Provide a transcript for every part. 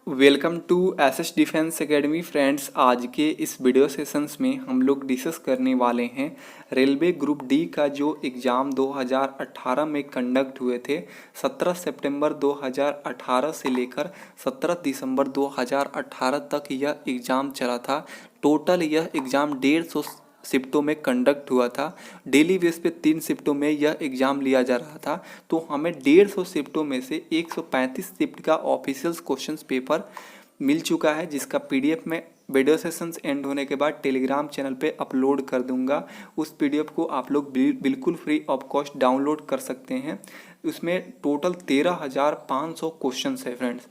Welcome to SS Defence Academy friends. आज के इस वीडियो सेशंस में हम लोग डिस्कस करने वाले हैं रेलवे ग्रुप डी का जो एग्ज़ाम 2018 में कंडक्ट हुए थे। 17 सितंबर 2018 से लेकर 17 दिसंबर 2018 तक यह एग्ज़ाम चला था। टोटल यह एग्ज़ाम 150 शिफ्टों में कंडक्ट हुआ था। डेली बेस पे 3 शिफ्टों में यह एग्ज़ाम लिया जा रहा था। तो हमें 150 शिफ्टों में से 135 शिफ्ट का ऑफिशियल क्वेश्चंस पेपर मिल चुका है, जिसका पीडीएफ में वीडियो सेशंस एंड होने के बाद टेलीग्राम चैनल पे अपलोड कर दूंगा। उस पीडीएफ को आप लोग बिल्कुल फ्री ऑफ कॉस्ट डाउनलोड कर सकते हैं। उसमें टोटल 13,500 क्वेश्चंस है फ्रेंड्स,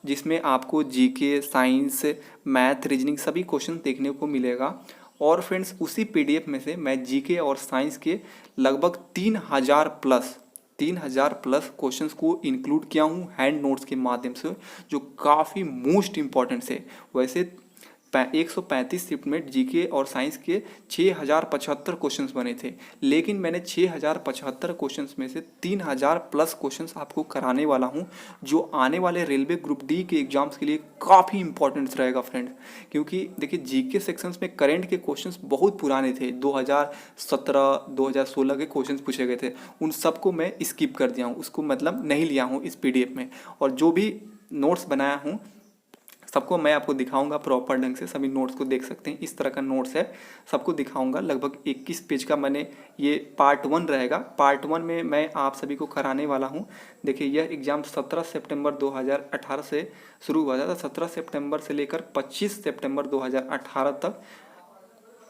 जिसमें आपको जीके, साइंस, मैथ, रीजनिंग सभी क्वेश्चन देखने को मिलेगा। और फ्रेंड्स उसी पीडीएफ में से मैं जीके और साइंस के लगभग 3,000 प्लस क्वेश्चंस को इंक्लूड किया हूँ हैंड नोट्स के माध्यम से, जो काफ़ी मोस्ट इम्पॉर्टेंट है। वैसे 135 शिफ्ट में जीके और साइंस के 6,075 क्वेश्चंस बने थे, लेकिन मैंने 6,075 क्वेश्चंस में से 3,000 प्लस क्वेश्चंस आपको कराने वाला हूं, जो आने वाले रेलवे ग्रुप डी के एग्जाम्स के लिए काफ़ी इंपॉर्टेंट रहेगा फ्रेंड। क्योंकि देखिए जीके सेक्शंस में करंट के क्वेश्चंस बहुत पुराने थे, 2017 2016 के क्वेश्चंस पूछे गए थे। उन सबको मैं स्किप कर दिया हूँ, उसको मतलब नहीं लिया हूँ इस पीडीएफ में। और जो भी नोट्स बनाया हूँ सबको मैं आपको दिखाऊंगा प्रॉपर ढंग से। सभी नोट्स को देख सकते हैं, इस तरह का नोट्स है, सबको दिखाऊंगा। लगभग 21 पेज का मैंने ये पार्ट 1 रहेगा। पार्ट 1 में मैं आप सभी को कराने वाला हूँ। देखिए यह एग्ज़ाम 17 सितंबर 2018 से शुरू हुआ था। 17 सितंबर से लेकर 25 सितंबर 2018 तक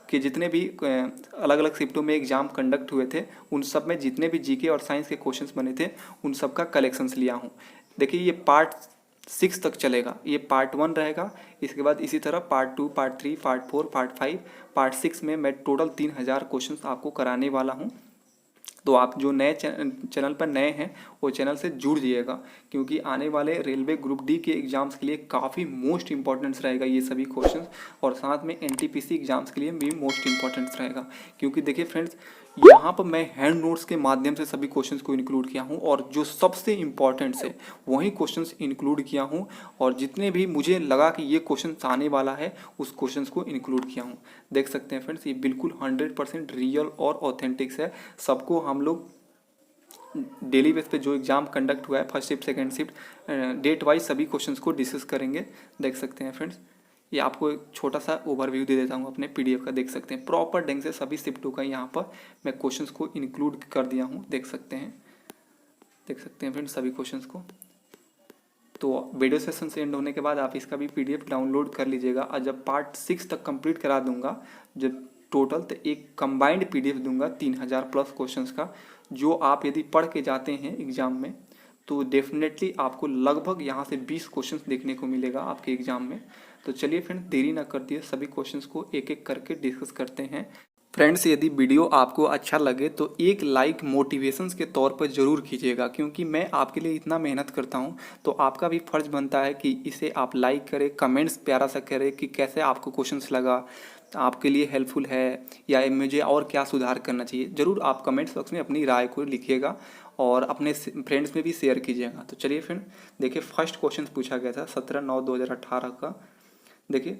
कि जितने भी अलग अलग शिफ्टों में एग्ज़ाम कंडक्ट हुए थे, उन सब में जितने भी जीके और साइंस के क्वेश्चंस बने थे, उन सब का कलेक्शंस लिया हूँ। देखिए ये पार्ट 6 तक चलेगा, ये पार्ट 1 रहेगा। इसके बाद इसी तरह part 2, part 3, part 4, part 5, part 6 में मैं टोटल 3,000 क्वेश्चंस आपको कराने वाला हूँ। तो आप जो नए चैनल पर नए हैं वो चैनल से जुड़ जाइएगा, क्योंकि आने वाले रेलवे ग्रुप डी के एग्ज़ाम्स के लिए काफ़ी मोस्ट इंपॉर्टेंस रहेगा ये सभी क्वेश्चंस। और साथ में एनटीपीसी एग्ज़ाम्स के लिए भी मोस्ट इंपॉर्टेंस रहेगा। क्योंकि देखिए फ्रेंड्स, यहाँ पर मैं हैंड नोट्स के माध्यम से सभी क्वेश्चंस को इंक्लूड किया हूँ, और जो सबसे इम्पॉर्टेंट है वही क्वेश्चंस इंक्लूड किया हूँ। और जितने भी मुझे लगा कि ये क्वेश्चन आने वाला है, उस क्वेश्चंस को इंक्लूड किया हूँ। देख सकते हैं फ्रेंड्स, ये बिल्कुल 100% रियल और ऑथेंटिक्स है। सबको हम लोग डेली बेस पे जो एग्ज़ाम कंडक्ट हुआ है, first shift, second shift, date wise सभी क्वेश्चंस को डिस्कस करेंगे। देख सकते हैं फ्रेंड्स, ये आपको एक छोटा सा ओवरव्यू दे देता हूँ अपने पीडीएफ का। देख सकते हैं प्रॉपर ढंग से सभी शिफ्टों का यहाँ पर मैं क्वेश्चंस को इंक्लूड कर दिया हूँ। देख सकते हैं फ्रेंड्स सभी क्वेश्चंस को। तो वीडियो सेशन से एंड होने के बाद आप इसका भी पीडीएफ डाउनलोड कर लीजिएगा। और जब पार्ट 6 तक कंप्लीट करा दूंगा, जब टोटल, तो एक कंबाइंड पीडीएफ दूंगा 3,000 प्लस क्वेश्चंस का, जो आप यदि पढ़ के जाते हैं एग्जाम में तो डेफिनेटली आपको लगभग यहाँ से 20 क्वेश्चंस देखने को मिलेगा आपके एग्जाम में। तो चलिए फ्रेंड्स, देरी ना करती है, सभी क्वेश्चंस को एक एक करके डिस्कस करते हैं। फ्रेंड्स, यदि वीडियो आपको अच्छा लगे तो एक लाइक मोटिवेशंस के तौर पर ज़रूर कीजिएगा, क्योंकि मैं आपके लिए इतना मेहनत करता हूं, तो आपका भी फ़र्ज़ बनता है कि इसे आप लाइक करें, कमेंट्स प्यारा सा करें कि कैसे आपको क्वेश्चंस लगा, आपके लिए हेल्पफुल है या मुझे और क्या सुधार करना चाहिए। ज़रूर आप कमेंट्स बॉक्स में अपनी राय को लिखिएगा और अपने फ्रेंड्स में भी शेयर कीजिएगा। तो चलिए फ्रेंड, देखिए फर्स्ट क्वेश्चन पूछा गया था 17/9/2018 का। देखिए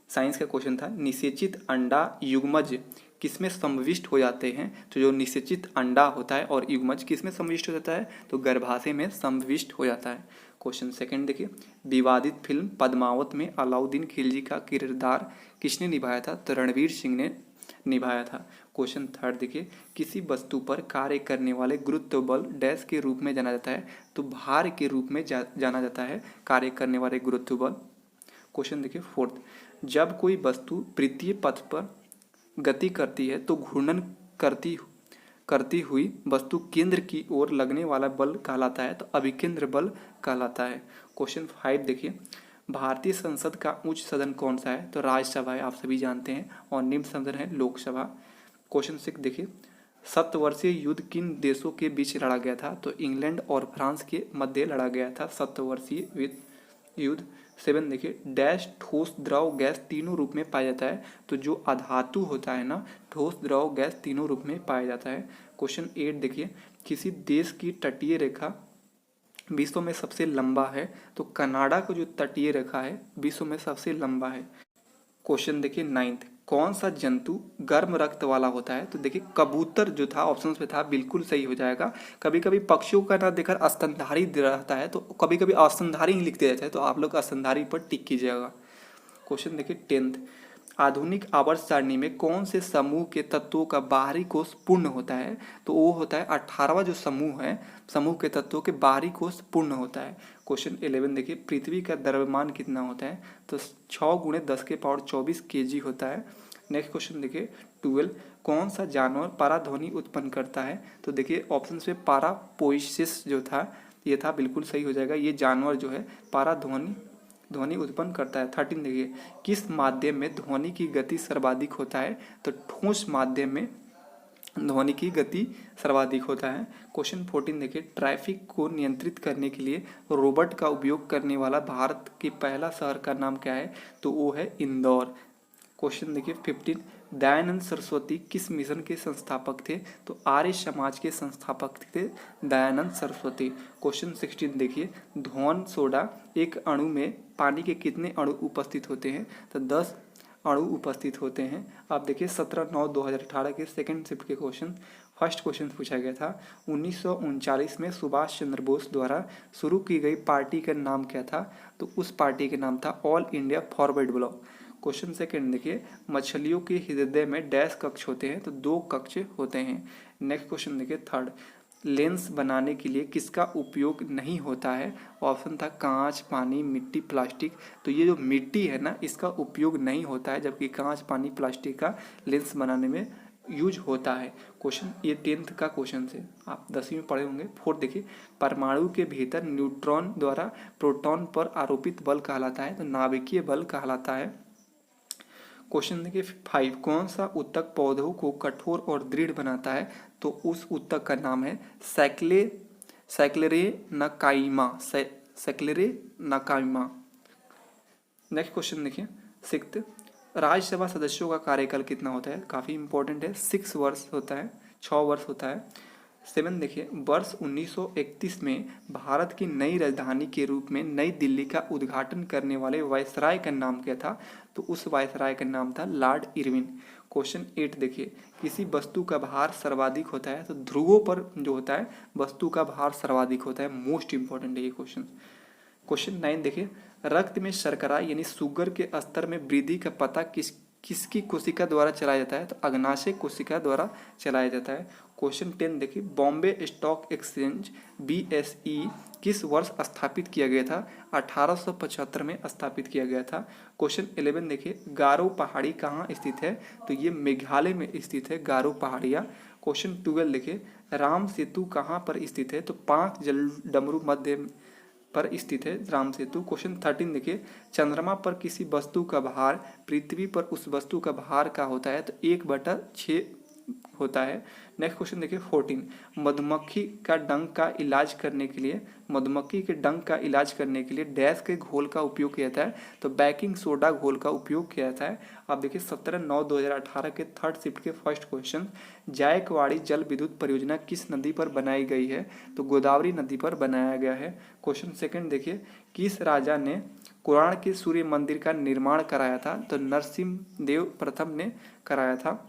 साइंस का क्वेश्चन था, निषेचित अंडा युग्मज किसमें समाविष्ट हो जाते हैं। तो जो निषेचित अंडा होता है और युग्मज किसमें समाविष्ट हो जाता है, तो गर्भाशय में समाविष्ट हो जाता है। क्वेश्चन सेकंड देखिए, विवादित फिल्म पद्मावत में अलाउद्दीन खिलजी का किरदार किसने निभाया था, तो रणवीर सिंह ने निभाया था। क्वेश्चन थर्ड देखिए, किसी वस्तु पर कार्य करने वाले गुरुत्व बल डैश के रूप में जाना जाता है, तो भार के रूप में जाना जाता है कार्य करने वाले गुरुत्व बल। क्वेश्चन देखिए फोर्थ, जब कोई वस्तु वृत्तीय पथ पर गति करती है तो घूर्णन करती हुई वस्तु केंद्र की ओर लगने वाला बल कहलाता है, तो अभिकेंद्र बल कहलाता है। क्वेश्चन 5 देखिए, भारतीय संसद का उच्च सदन कौन सा है, तो राज्यसभा है, आप सभी जानते हैं, और निम्न सदन है लोकसभा। क्वेश्चन 6 देखिए, सत्तवर्षीय युद्ध किन देशों के बीच लड़ा गया था, तो इंग्लैंड और फ्रांस के मध्य लड़ा गया था सत्तवर्षीय युद्ध। 7 देखिए, डैश ठोस, द्रव, गैस तीनों रूप में पाया जाता है, तो जो अधातु होता है ना, ठोस, द्रव, गैस तीनों रूप में पाया जाता है। क्वेश्चन 8 देखिए, किसी देश की तटीय रेखा विश्व में सबसे लंबा है? तो कनाडा को जो तटीय रेखा है विश्व में सबसे लंबा है। क्वेश्चन देखिए 9th, कौन सा जंतु गर्म रक्त वाला होता है? तो देखिए कबूतर जो था ऑप्शन पे था, बिल्कुल सही हो जाएगा। कभी कभी पक्षियों का ना देखकर स्तनधारी रहता है, तो कभी कभी स्तनधारी ही लिख दिया जाता है, तो आप लोग स्तनधारी पर टिक कीजिएगा। क्वेश्चन देखिए 10th, आधुनिक आवर्त सारणी में कौन से समूह के तत्वों का बाहरी कोष पूर्ण होता है? तो वो होता है 18वां जो समूह है, समूह के तत्वों के बाहरी कोष पूर्ण होता है। क्वेश्चन 11 देखिए, पृथ्वी का द्रव्यमान कितना होता है? तो 6 × 10⁻24 kg होता है। नेक्स्ट क्वेश्चन देखिए 12, कौन सा जानवर पराध्वनि उत्पन्न करता है? तो देखिए ऑप्शन में पारापोइसिस जो था ये था, बिल्कुल सही हो जाएगा। ये जानवर जो है ध्वनि उत्पन्न करता है। 13 देखिए, किस माध्यम में ध्वनि की गति सर्वाधिक होता है? तो ठोस माध्यम में ध्वनि की गति सर्वाधिक होता है। क्वेश्चन 14 देखिए, ट्रैफिक को नियंत्रित करने के लिए रोबोट का उपयोग करने वाला भारत के पहला शहर का नाम क्या है? तो वो है इंदौर। क्वेश्चन देखिए 15, दयानंद सरस्वती किस मिशन के संस्थापक थे? तो आर्य समाज के संस्थापक थे दयानंद सरस्वती। क्वेश्चन 16 देखिए, धौन सोडा एक अणु में पानी के कितने अणु उपस्थित होते हैं? तो 10 अणु उपस्थित होते हैं। आप देखिए 17/9/2018 के सेकंड शिफ्ट के क्वेश्चन। फर्स्ट क्वेश्चन पूछा गया था, 1939 में सुभाष चंद्र बोस द्वारा शुरू की गई पार्टी का नाम क्या था? तो उस पार्टी का नाम था all India forward block. Question second देखिए, मछलियों के हृदय में डैश कक्ष होते हैं? तो 2 कक्ष होते हैं। नेक्स्ट क्वेश्चन देखिए थर्ड, लेंस बनाने के लिए किसका उपयोग नहीं होता है? ऑप्शन था कांच, पानी, मिट्टी, प्लास्टिक। तो ये जो मिट्टी है ना, इसका उपयोग नहीं होता है, जबकि कांच, पानी, प्लास्टिक का लेंस बनाने में यूज होता है। क्वेश्चन ये 10th का क्वेश्चन से आप 10वीं में पढ़े होंगे। फोर्थ देखिए, परमाणु के भीतर न्यूट्रॉन द्वारा प्रोटॉन पर आरोपित बल कहलाता है? तो नाभिकीय बल कहलाता है। क्वेश्चन देखिए 5, कौन सा ऊतक पौधों को कठोर और दृढ़ बनाता है? तो उस ऊतक का नाम है सैक्लेरेनकाइमा। नेक्स्ट क्वेश्चन देखिए 6th, राज्यसभा सदस्यों का कार्यकाल कितना होता है? काफ़ी इंपॉर्टेंट है, 6 वर्ष होता है, 6 वर्ष होता है। 7 देखिए, वर्ष 1931 में भारत की नई राजधानी के रूप में नई दिल्ली का उद्घाटन करने वाले वायसराय का नाम क्या था? तो उस वायसराय का नाम था लॉर्ड इरविन। क्वेश्चन 8 देखिए, किसी वस्तु का भार सर्वाधिक होता है? तो ध्रुवों पर जो होता है वस्तु का भार सर्वाधिक होता है। मोस्ट इंपॉर्टेंट है ये क्वेश्चन। क्वेश्चन 9 देखिए, रक्त में शर्करा यानी शुगर के स्तर में वृद्धि का पता किसकी कोशिका द्वारा चलाया जाता है? तो अग्नाशय कोशिका द्वारा चलाया जाता है। क्वेश्चन 10 देखिए, बॉम्बे स्टॉक एक्सचेंज BSE किस वर्ष स्थापित किया गया था? 1875 में स्थापित किया गया था। क्वेश्चन 11 देखिए, गारो पहाड़ी कहाँ स्थित है? तो ये मेघालय में स्थित है गारो पहाड़ियाँ। क्वेश्चन 12 देखिए, राम सेतु कहाँ पर स्थित है? तो 5 जलडमरू मध्य पर स्थित है राम सेतु। क्वेश्चन 13 देखिए, चंद्रमा पर किसी वस्तु का भार पृथ्वी पर उस वस्तु का भार का होता है? तो 1/6 होता है। नेक्स्ट क्वेश्चन देखिए 14, मधुमक्खी का डंक का इलाज करने के लिए डैश के घोल का उपयोग किया जाता है? तो बेकिंग सोडा घोल का उपयोग किया जाता है। आप देखिए 17/9/2018 के थर्ड शिफ्ट के फर्स्ट क्वेश्चन, जायकवाड़ी जल विद्युत परियोजना किस नदी पर बनाई गई है? तो गोदावरी नदी पर बनाया गया है। क्वेश्चन सेकंड देखिए, किस राजा ने कुरान के सूर्य मंदिर का निर्माण कराया था? तो नरसिम्हदेव प्रथम ने कराया था।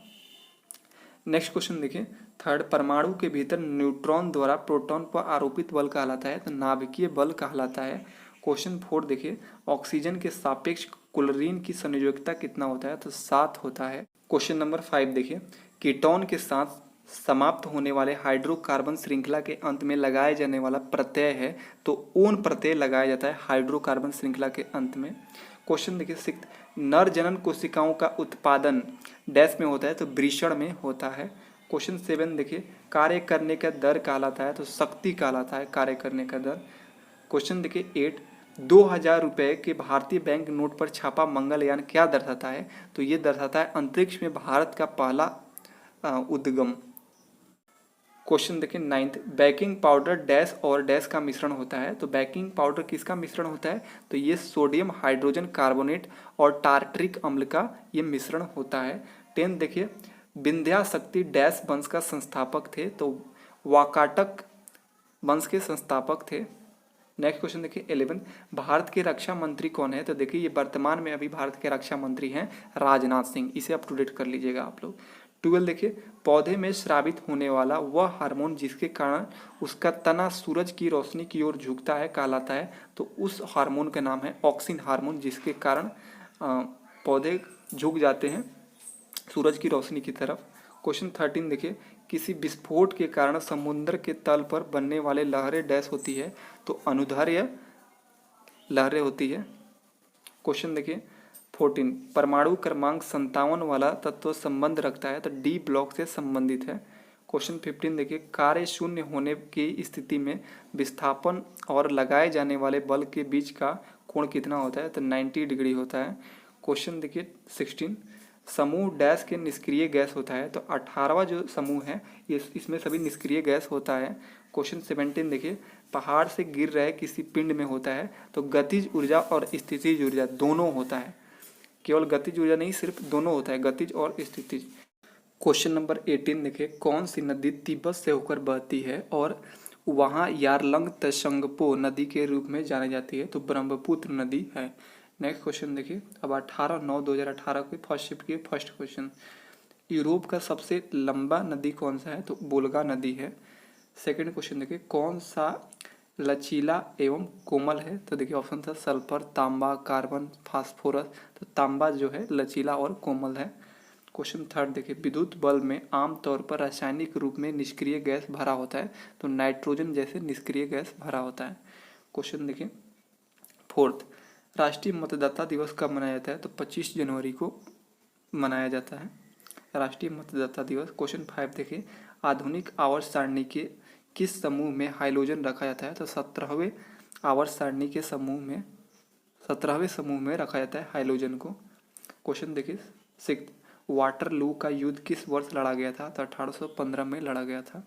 नेक्स्ट क्वेश्चन देखिए थर्ड, परमाणु के भीतर न्यूट्रॉन द्वारा प्रोटॉन पर आरोपित बल कहलाता है? तो नाभिकीय बल कहलाता है। क्वेश्चन 4 देखिए, ऑक्सीजन के सापेक्ष क्लोरीन की संयोजकता कितना होता है? तो 7 होता है। क्वेश्चन नंबर 5 देखिए, कीटोन के साथ समाप्त होने वाले हाइड्रोकार्बन श्रृंखला के अंत में लगाया जाने वाला प्रत्यय है? तो ओन प्रत्यय लगाया जाता है हाइड्रोकार्बन श्रृंखला के अंत में। क्वेश्चन देखिए 6, नर जनन कोशिकाओं का उत्पादन डैश में होता है? तो वृषण में होता है। क्वेश्चन 7 देखिए, कार्य करने का दर कहलाता है? तो शक्ति कहलाता है कार्य करने का दर। क्वेश्चन देखिए 8, 2000 रुपये के भारतीय बैंक नोट पर छापा मंगलयान क्या दर्शाता है? तो ये दर्शाता है अंतरिक्ष में भारत का पहला उद्गम। क्वेश्चन देखिए 9th, बेकिंग पाउडर डैश और डैश का मिश्रण होता है? तो बेकिंग पाउडर किसका मिश्रण होता है? तो ये सोडियम हाइड्रोजन कार्बोनेट और टार्टरिक अम्ल का ये मिश्रण होता है। 10th देखिए, विंध्या शक्ति डैश वंश का संस्थापक थे? तो वाकाटक वंश के संस्थापक थे। नेक्स्ट क्वेश्चन देखिए 11, भारत के रक्षा मंत्री कौन है? तो देखिए ये वर्तमान में अभी भारत के रक्षा मंत्री हैं राजनाथ सिंह, इसे अप टू डेट कर लीजिएगा आप लोग। 12 देखिए, पौधे में स्रावित होने वाला वह हार्मोन जिसके कारण उसका तना सूरज की रोशनी की ओर झुकता है कहलाता है, तो उस हार्मोन का नाम है ऑक्सिन हार्मोन, जिसके कारण पौधे झुक जाते हैं सूरज की रोशनी की तरफ। क्वेश्चन 13 देखिए, किसी विस्फोट के कारण समुद्र के तल पर बनने वाले लहरें डैश होती है? तो अनुदैर्ध्य लहरें होती है। क्वेश्चन देखिए 14, परमाणु क्रमांक 57 वाला तत्व संबंध रखता है? तो डी ब्लॉक से संबंधित है। क्वेश्चन 15 देखिए, कार्य शून्य होने की स्थिति में विस्थापन और लगाए जाने वाले बल के बीच का कोण कितना होता है? तो 90 डिग्री होता है। क्वेश्चन देखिए 16, समूह डैश के निष्क्रिय गैस होता है? तो 18वां जो समूह है इसमें सभी निष्क्रिय गैस होता है। क्वेश्चन 17 देखिए, पहाड़ से गिर रहे किसी पिंड में होता है? तो गतिज ऊर्जा और स्थितिज ऊर्जा दोनों होता है, केवल गतिज ऊर्जा नहीं, सिर्फ दोनों होता है, गतिज और स्थितिज। क्वेश्चन नंबर 18 देखिए, कौन सी नदी तिब्बत से होकर बहती है और वहाँ यारलंग तशंगपो नदी के रूप में जानी जाती है? तो ब्रह्मपुत्र नदी है। नेक्स्ट क्वेश्चन देखिए, अब 18/9/2018 के फर्स्ट शिफ्ट के फर्स्ट क्वेश्चन, यूरोप का सबसे लंबा नदी कौन सा है? तो वोल्गा नदी है। सेकंड क्वेश्चन देखिए, कौन सा लचीला एवं कोमल है? तो देखिए ऑप्शन था सल्फर, तांबा, कार्बन, फास्फोरस। तो तांबा जो है लचीला और कोमल है। क्वेश्चन थर्ड देखिए, विद्युत बल्ब में आमतौर पर रासायनिक रूप में निष्क्रिय गैस भरा होता है? तो नाइट्रोजन जैसे निष्क्रिय गैस भरा होता है। क्वेश्चन देखिए फोर्थ, राष्ट्रीय मतदाता दिवस कब मनाया जाता है? तो 25 जनवरी को मनाया जाता है राष्ट्रीय मतदाता दिवस। क्वेश्चन 5 देखिए, आधुनिक आवर्त सारणी के किस समूह में हाइड्रोजन रखा जाता है? तो 17वें आवर्त सारणी के समूह में 17वें समूह में रखा जाता है हाइड्रोजन को। क्वेश्चन देखिए 6, वाटरलू का युद्ध किस वर्ष लड़ा गया था? तो 1815 में लड़ा गया था।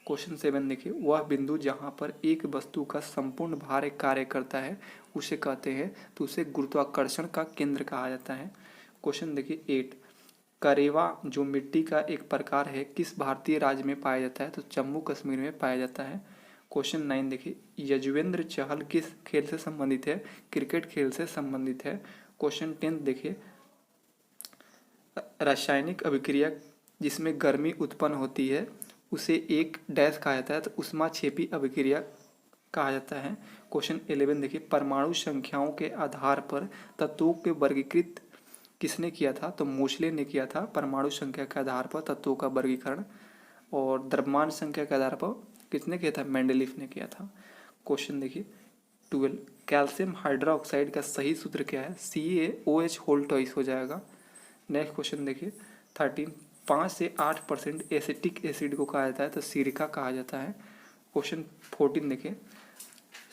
क्वेश्चन 7 देखिए, वह बिंदु जहाँ पर एक वस्तु का संपूर्ण भार एक कार्य करता है उसे कहते हैं? तो उसे गुरुत्वाकर्षण का केंद्र कहा जाता है। क्वेश्चन देखिए 8, करेवा जो मिट्टी का एक प्रकार है किस भारतीय राज्य में पाया जाता है? तो जम्मू कश्मीर में पाया जाता है। क्वेश्चन 9 देखिए, यजुवेंद्र चहल किस खेल से संबंधित है? क्रिकेट खेल से संबंधित है। क्वेश्चन 10 देखिए, रासायनिक अभिक्रिया जिसमें गर्मी उत्पन्न होती है उसे एक डैश कहा जाता है? तो ऊष्माक्षेपी अभिक्रिया कहा जाता है। क्वेश्चन 11 देखिए, परमाणु संख्याओं के आधार पर तत्वों के वर्गीकृत किसने किया था? तो मोसले ने किया था परमाणु संख्या के आधार पर तत्वों का वर्गीकरण। और द्रव्यमान संख्या के आधार पर किसने किया था? मेंडलीफ ने किया था। क्वेश्चन देखिए 12, कैल्शियम हाइड्रोक्साइड का सही सूत्र क्या है? CaOH होल ट्वाइस हो जाएगा। नेक्स्ट क्वेश्चन देखिए 13, 5 से 8% एसिटिक एसिड को कहा जाता है? तो सिरका कहा जाता है। क्वेश्चन 14 देखिए,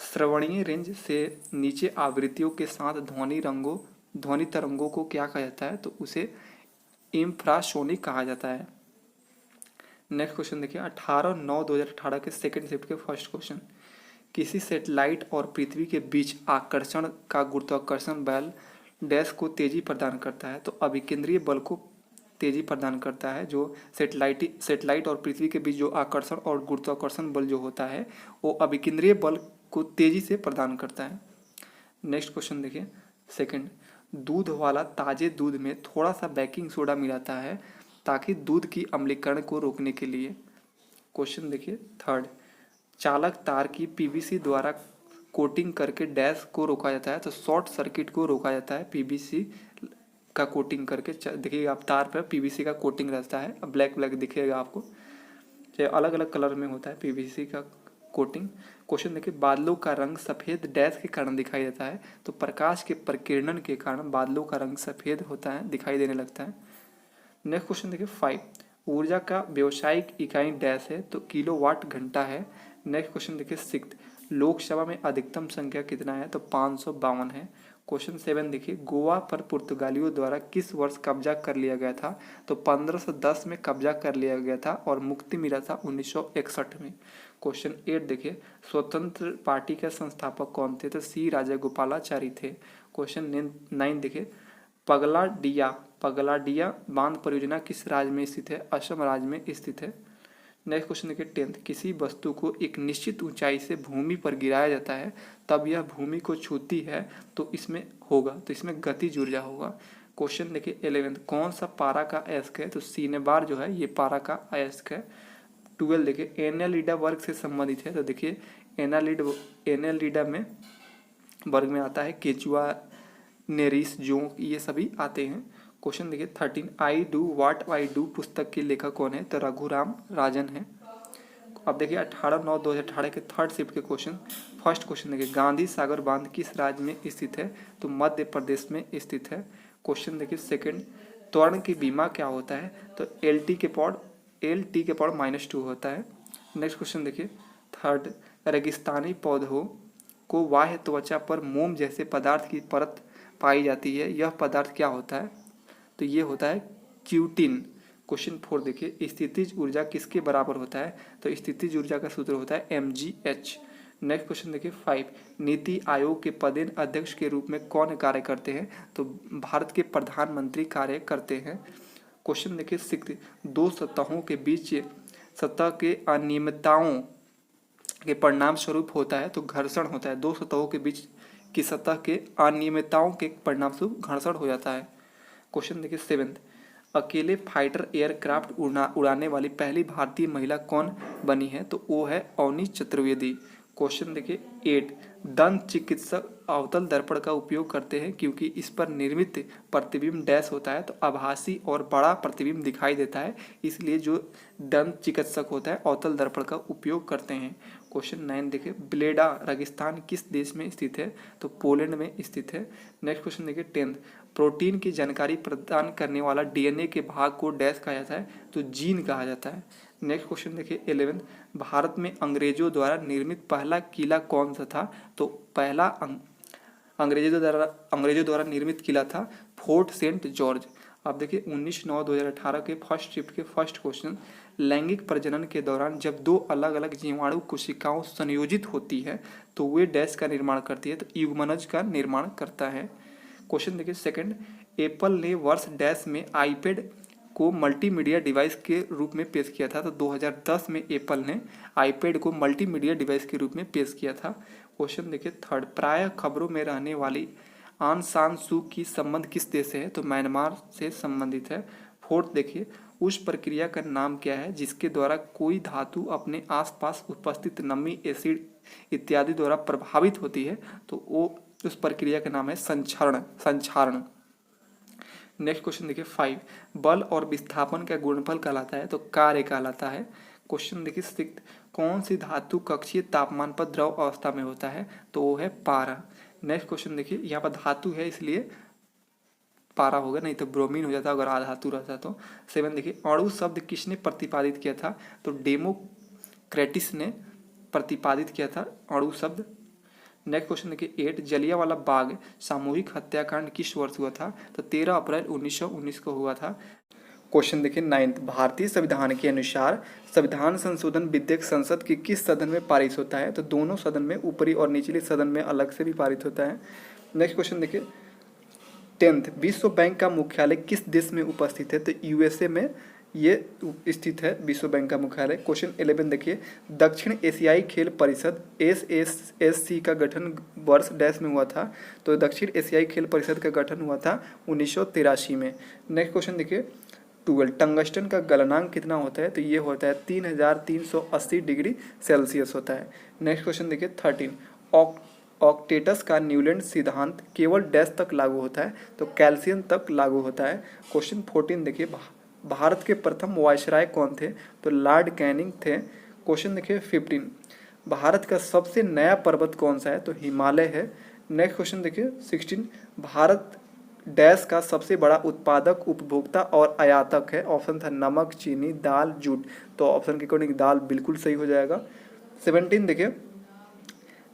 श्रवणीय रेंज से नीचे आवृत्तियों के साथ ध्वनि तरंगों को क्या कहा जाता है? तो उसे इंफ्रासोनिक कहा जाता है। नेक्स्ट क्वेश्चन देखिए 18/9/2018 के सेकंड शिफ्ट के फर्स्ट क्वेश्चन, किसी सैटेलाइट और पृथ्वी के बीच आकर्षण का गुरुत्वाकर्षण बल डैश को तेजी प्रदान करता है? तो अभिकेंद्रीय बल को तेजी प्रदान करता है। जो सेटेलाइट और पृथ्वी के बीच जो आकर्षण और गुरुत्वाकर्षण बल जो होता है वो अभिकेंद्रीय बल को तेजी से प्रदान करता है। नेक्स्ट क्वेश्चन देखिए सेकंड, दूध वाला ताजे दूध में थोड़ा सा बेकिंग सोडा मिलाता है ताकि दूध की अम्लीकरण को रोकने के लिए। क्वेश्चन देखिए थर्ड, चालक तार की पीवीसी द्वारा कोटिंग करके डैश को रोका जाता है? तो शॉर्ट सर्किट को रोका जाता है पीवीसी का कोटिंग करके। देखिएगा आप तार पर पीवीसी का कोटिंग रहता है, अब ब्लैक ब्लैक दिखेगा आपको, चाहे अलग अलग कलर में होता है पीवीसी का कोटिंग। क्वेश्चन देखिए, बादलों का रंग सफ़ेद डैश के कारण दिखाई देता है? तो प्रकाश के प्रकीर्णन के कारण बादलों का रंग सफ़ेद होता है, दिखाई देने लगता है। नेक्स्ट क्वेश्चन देखिए 5, ऊर्जा का व्यावसायिक इकाई डैश है? तो किलोवाट घंटा है। नेक्स्ट क्वेश्चन देखिए 6, लोकसभा में अधिकतम संख्या कितना है? तो 552 है। क्वेश्चन 7 देखिए, गोवा पर पुर्तगालियों द्वारा किस वर्ष कब्जा कर लिया गया था? तो 1510 में कब्जा कर लिया गया था और मुक्ति मिला था 1961 में। क्वेश्चन 8 देखिए, स्वतंत्र पार्टी के संस्थापक कौन थे? तो सी राजागोपालाचारी थे। क्वेश्चन 9 देखिए, पगलाडिया बांध परियोजना किस राज्य में स्थित है? असम राज्य में स्थित है। नेक्स्ट क्वेश्चन देखिए 10th, किसी वस्तु को एक निश्चित ऊंचाई से भूमि पर गिराया जाता है, तब यह भूमि को छूती है तो इसमें होगा, तो इसमें गतिज ऊर्जा होगा। क्वेश्चन देखिए 11th, कौन सा पारा का अयस्क है, तो सीने बार जो है ये पारा का अयस्क है। 12 देखिए एनालिडा वर्ग से संबंधित है, तो देखिए एनालिडा में वर्ग में आता है केचुआ, नेरिस, जोंक, ये सभी आते हैं। क्वेश्चन देखिए 13, I do what I do पुस्तक के लेखक कौन है, तो रघुराम राजन है। अब देखिए 18/9/2018 के थर्ड शिफ्ट के क्वेश्चन। फर्स्ट क्वेश्चन देखिए गांधी सागर बांध किस राज्य में स्थित है, तो मध्य प्रदेश में स्थित है। क्वेश्चन देखिए सेकंड, त्वरण की बीमा क्या होता है, तो LT के पावर -2 होता है। नेक्स्ट क्वेश्चन देखिए थर्ड, रेगिस्तानी पौधों को बाह्य त्वचा पर मोम जैसे पदार्थ की परत पाई जाती है, यह पदार्थ क्या होता है, तो ये होता है क्यूटिन। क्वेश्चन 4 देखिए स्थितिज ऊर्जा किसके बराबर होता है, तो स्थितिज ऊर्जा का सूत्र होता है mgh। नेक्स्ट क्वेश्चन देखिए 5, नीति आयोग के पदेन अध्यक्ष के रूप में कौन कार्य करते हैं, तो भारत के प्रधानमंत्री कार्य करते हैं। क्वेश्चन देखिए 6, दो सतहों के बीच सतह के अनियमितताओं के परिणाम स्वरूप होता है, तो घर्षण होता है। दो सतहों के बीच की सतह के अनियमितताओं के परिणाम स्वरूप घर्षण हो जाता है। क्वेश्चन देखिए 7, अकेले फाइटर एयरक्राफ्ट उड़ाने वाली पहली भारतीय महिला कौन बनी है, तो वो है अवनी चतुर्वेदी। क्वेश्चन देखिए 8, दंत चिकित्सक अवतल दर्पण का उपयोग करते हैं क्योंकि इस पर निर्मित प्रतिबिंब डैश होता है, तो आभासी और बड़ा प्रतिबिंब दिखाई देता है, इसलिए जो दंत चिकित्सक होता है अवतल दर्पण का उपयोग करते हैं। क्वेश्चन 9 देखिए ब्लेडा रेगिस्तान किस देश में स्थित है, तो पोलैंड में स्थित है। नेक्स्ट क्वेश्चन देखिए 10, प्रोटीन की जानकारी प्रदान करने वाला DNA के भाग को डैश कहा जाता है, तो जीन कहा जाता है। नेक्स्ट क्वेश्चन देखिए 11, भारत में अंग्रेजों द्वारा निर्मित पहला किला कौन सा था, तो पहला अंग्रेजों द्वारा निर्मित किला था फोर्ट सेंट जॉर्ज। अब देखिए 19/9/2018 के फर्स्ट शिफ्ट के फर्स्ट क्वेश्चन, लैंगिक प्रजनन के दौरान जब दो अलग अलग जीवाणु कोशिकाओं संयोजित होती है तो वे डैश का निर्माण करती है, तो युग्मनज का निर्माण करता है। क्वेश्चन देखिए सेकंड, एप्पल ने वर्ष डैश में आईपैड को मल्टीमीडिया डिवाइस के रूप में पेश किया था, तो 2010 में एप्पल ने आईपैड को मल्टीमीडिया डिवाइस के रूप में पेश किया था। क्वेश्चन देखिए थर्ड, प्रायः खबरों में रहने वाली आन सान सू की संबंध किस देश से है, तो म्यांमार से संबंधित है। फोर्थ देखिए उस प्रक्रिया का नाम क्या है जिसके द्वारा कोई धातु अपने आसपास उपस्थित नमी, एसिड इत्यादि द्वारा प्रभावित होती है, तो वो उस प्रक्रिया का नाम है संक्षारण। नेक्स्ट क्वेश्चन देखिए 5, बल और विस्थापन का गुणनफल कहलाता है, तो कार्य कहलाता है। क्वेश्चन देखिए 6, कौन सी धातु कक्षीय तापमान पर द्रव अवस्था में होता है, तो वो है पारा। नेक्स्ट क्वेश्चन देखिए यहाँ पर धातु है इसलिए पारा होगा, नहीं तो ब्रोमीन हो जाता अगर आधातु रहता तो। 7 देखिए अणु शब्द किसने प्रतिपादित किया था, तो डेमोक्रेटिस ने प्रतिपादित किया था अणु शब्द। नेक्स्ट क्वेश्चन देखिए 8, जलियांवाला बाग सामूहिक हत्याकांड किस वर्ष हुआ था, तो 13 अप्रैल 1919 को हुआ था। क्वेश्चन देखिए 9, भारतीय संविधान के अनुसार संविधान संशोधन विधेयक संसद के किस सदन में पारित होता है, तो दोनों सदन में, ऊपरी और निचले सदन में अलग से भी पारित होता है। नेक्स्ट क्वेश्चन देखिए 10th, विश्व बैंक का मुख्यालय किस देश में उपस्थित है, तो USA में ये स्थित है विश्व बैंक का मुख्यालय। क्वेश्चन 11 देखिए दक्षिण एशियाई खेल परिषद SASC का गठन वर्ष डैश में हुआ था, तो दक्षिण एशियाई खेल परिषद का गठन हुआ था 1983 में। नेक्स्ट क्वेश्चन देखिए 12, टंगस्टन का गलनांक कितना होता है, तो ये होता है 3380 डिग्री सेल्सियस होता है। नेक्स्ट क्वेश्चन देखिए 13, ऑक्टेटस का न्यूलैंड सिद्धांत केवल डैश तक लागू होता है, तो कैल्शियम तक लागू होता है। क्वेश्चन 14 देखिए भारत के प्रथम वायसराय कौन थे, तो लॉर्ड कैनिंग थे। क्वेश्चन देखिए 15, भारत का सबसे नया पर्वत कौन सा है, तो हिमालय है। नेक्स्ट क्वेश्चन देखिए 16, भारत डैश का सबसे बड़ा उत्पादक, उपभोक्ता और आयातक है, ऑप्शन था नमक, चीनी, दाल, जूट, तो ऑप्शन के अकॉर्डिंग दाल बिल्कुल सही हो जाएगा। 17 देखिए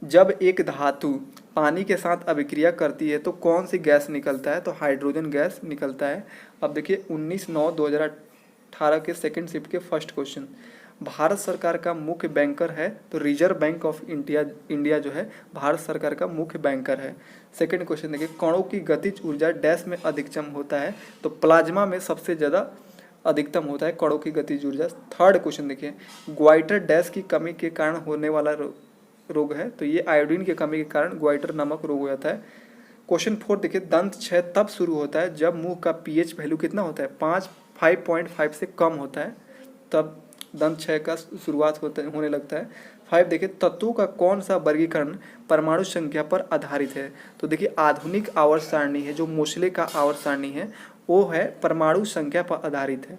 जब एक धातु पानी के साथ अभिक्रिया करती है तो कौन सी गैस निकलता है, तो हाइड्रोजन गैस निकलता है। अब देखिए 19/9/2018 के सेकंड शिफ्ट के फर्स्ट क्वेश्चन, भारत सरकार का मुख्य बैंकर है, तो रिजर्व बैंक ऑफ इंडिया जो है भारत सरकार का मुख्य बैंकर है। सेकंड क्वेश्चन देखिए कणों की गतिज ऊर्जा डैश में अधिकतम होता है, तो प्लाज्मा में सबसे ज़्यादा अधिकतम होता है कणों की गतिज ऊर्जा। थर्ड क्वेश्चन देखिए, ग्वाइटर डैश की कमी के कारण होने वाला रोग है, तो ये आयोडीन की कमी के कारण ग्वाइटर नामक रोग हो जाता है। क्वेश्चन 4 देखिए, दंत क्षय तब शुरू होता है जब मुंह का पीएच वैल्यू कितना होता है, 5.5 से कम होता है, तब दंत क्षय का शुरुआत होने लगता है। 5 देखिए, तत्वों का कौन सा वर्गीकरण परमाणु संख्या पर आधारित है, तो देखिए आधुनिक आवर्त सारणी है जो मोसले का आवर्त सारणी है वो है परमाणु संख्या पर आधारित है,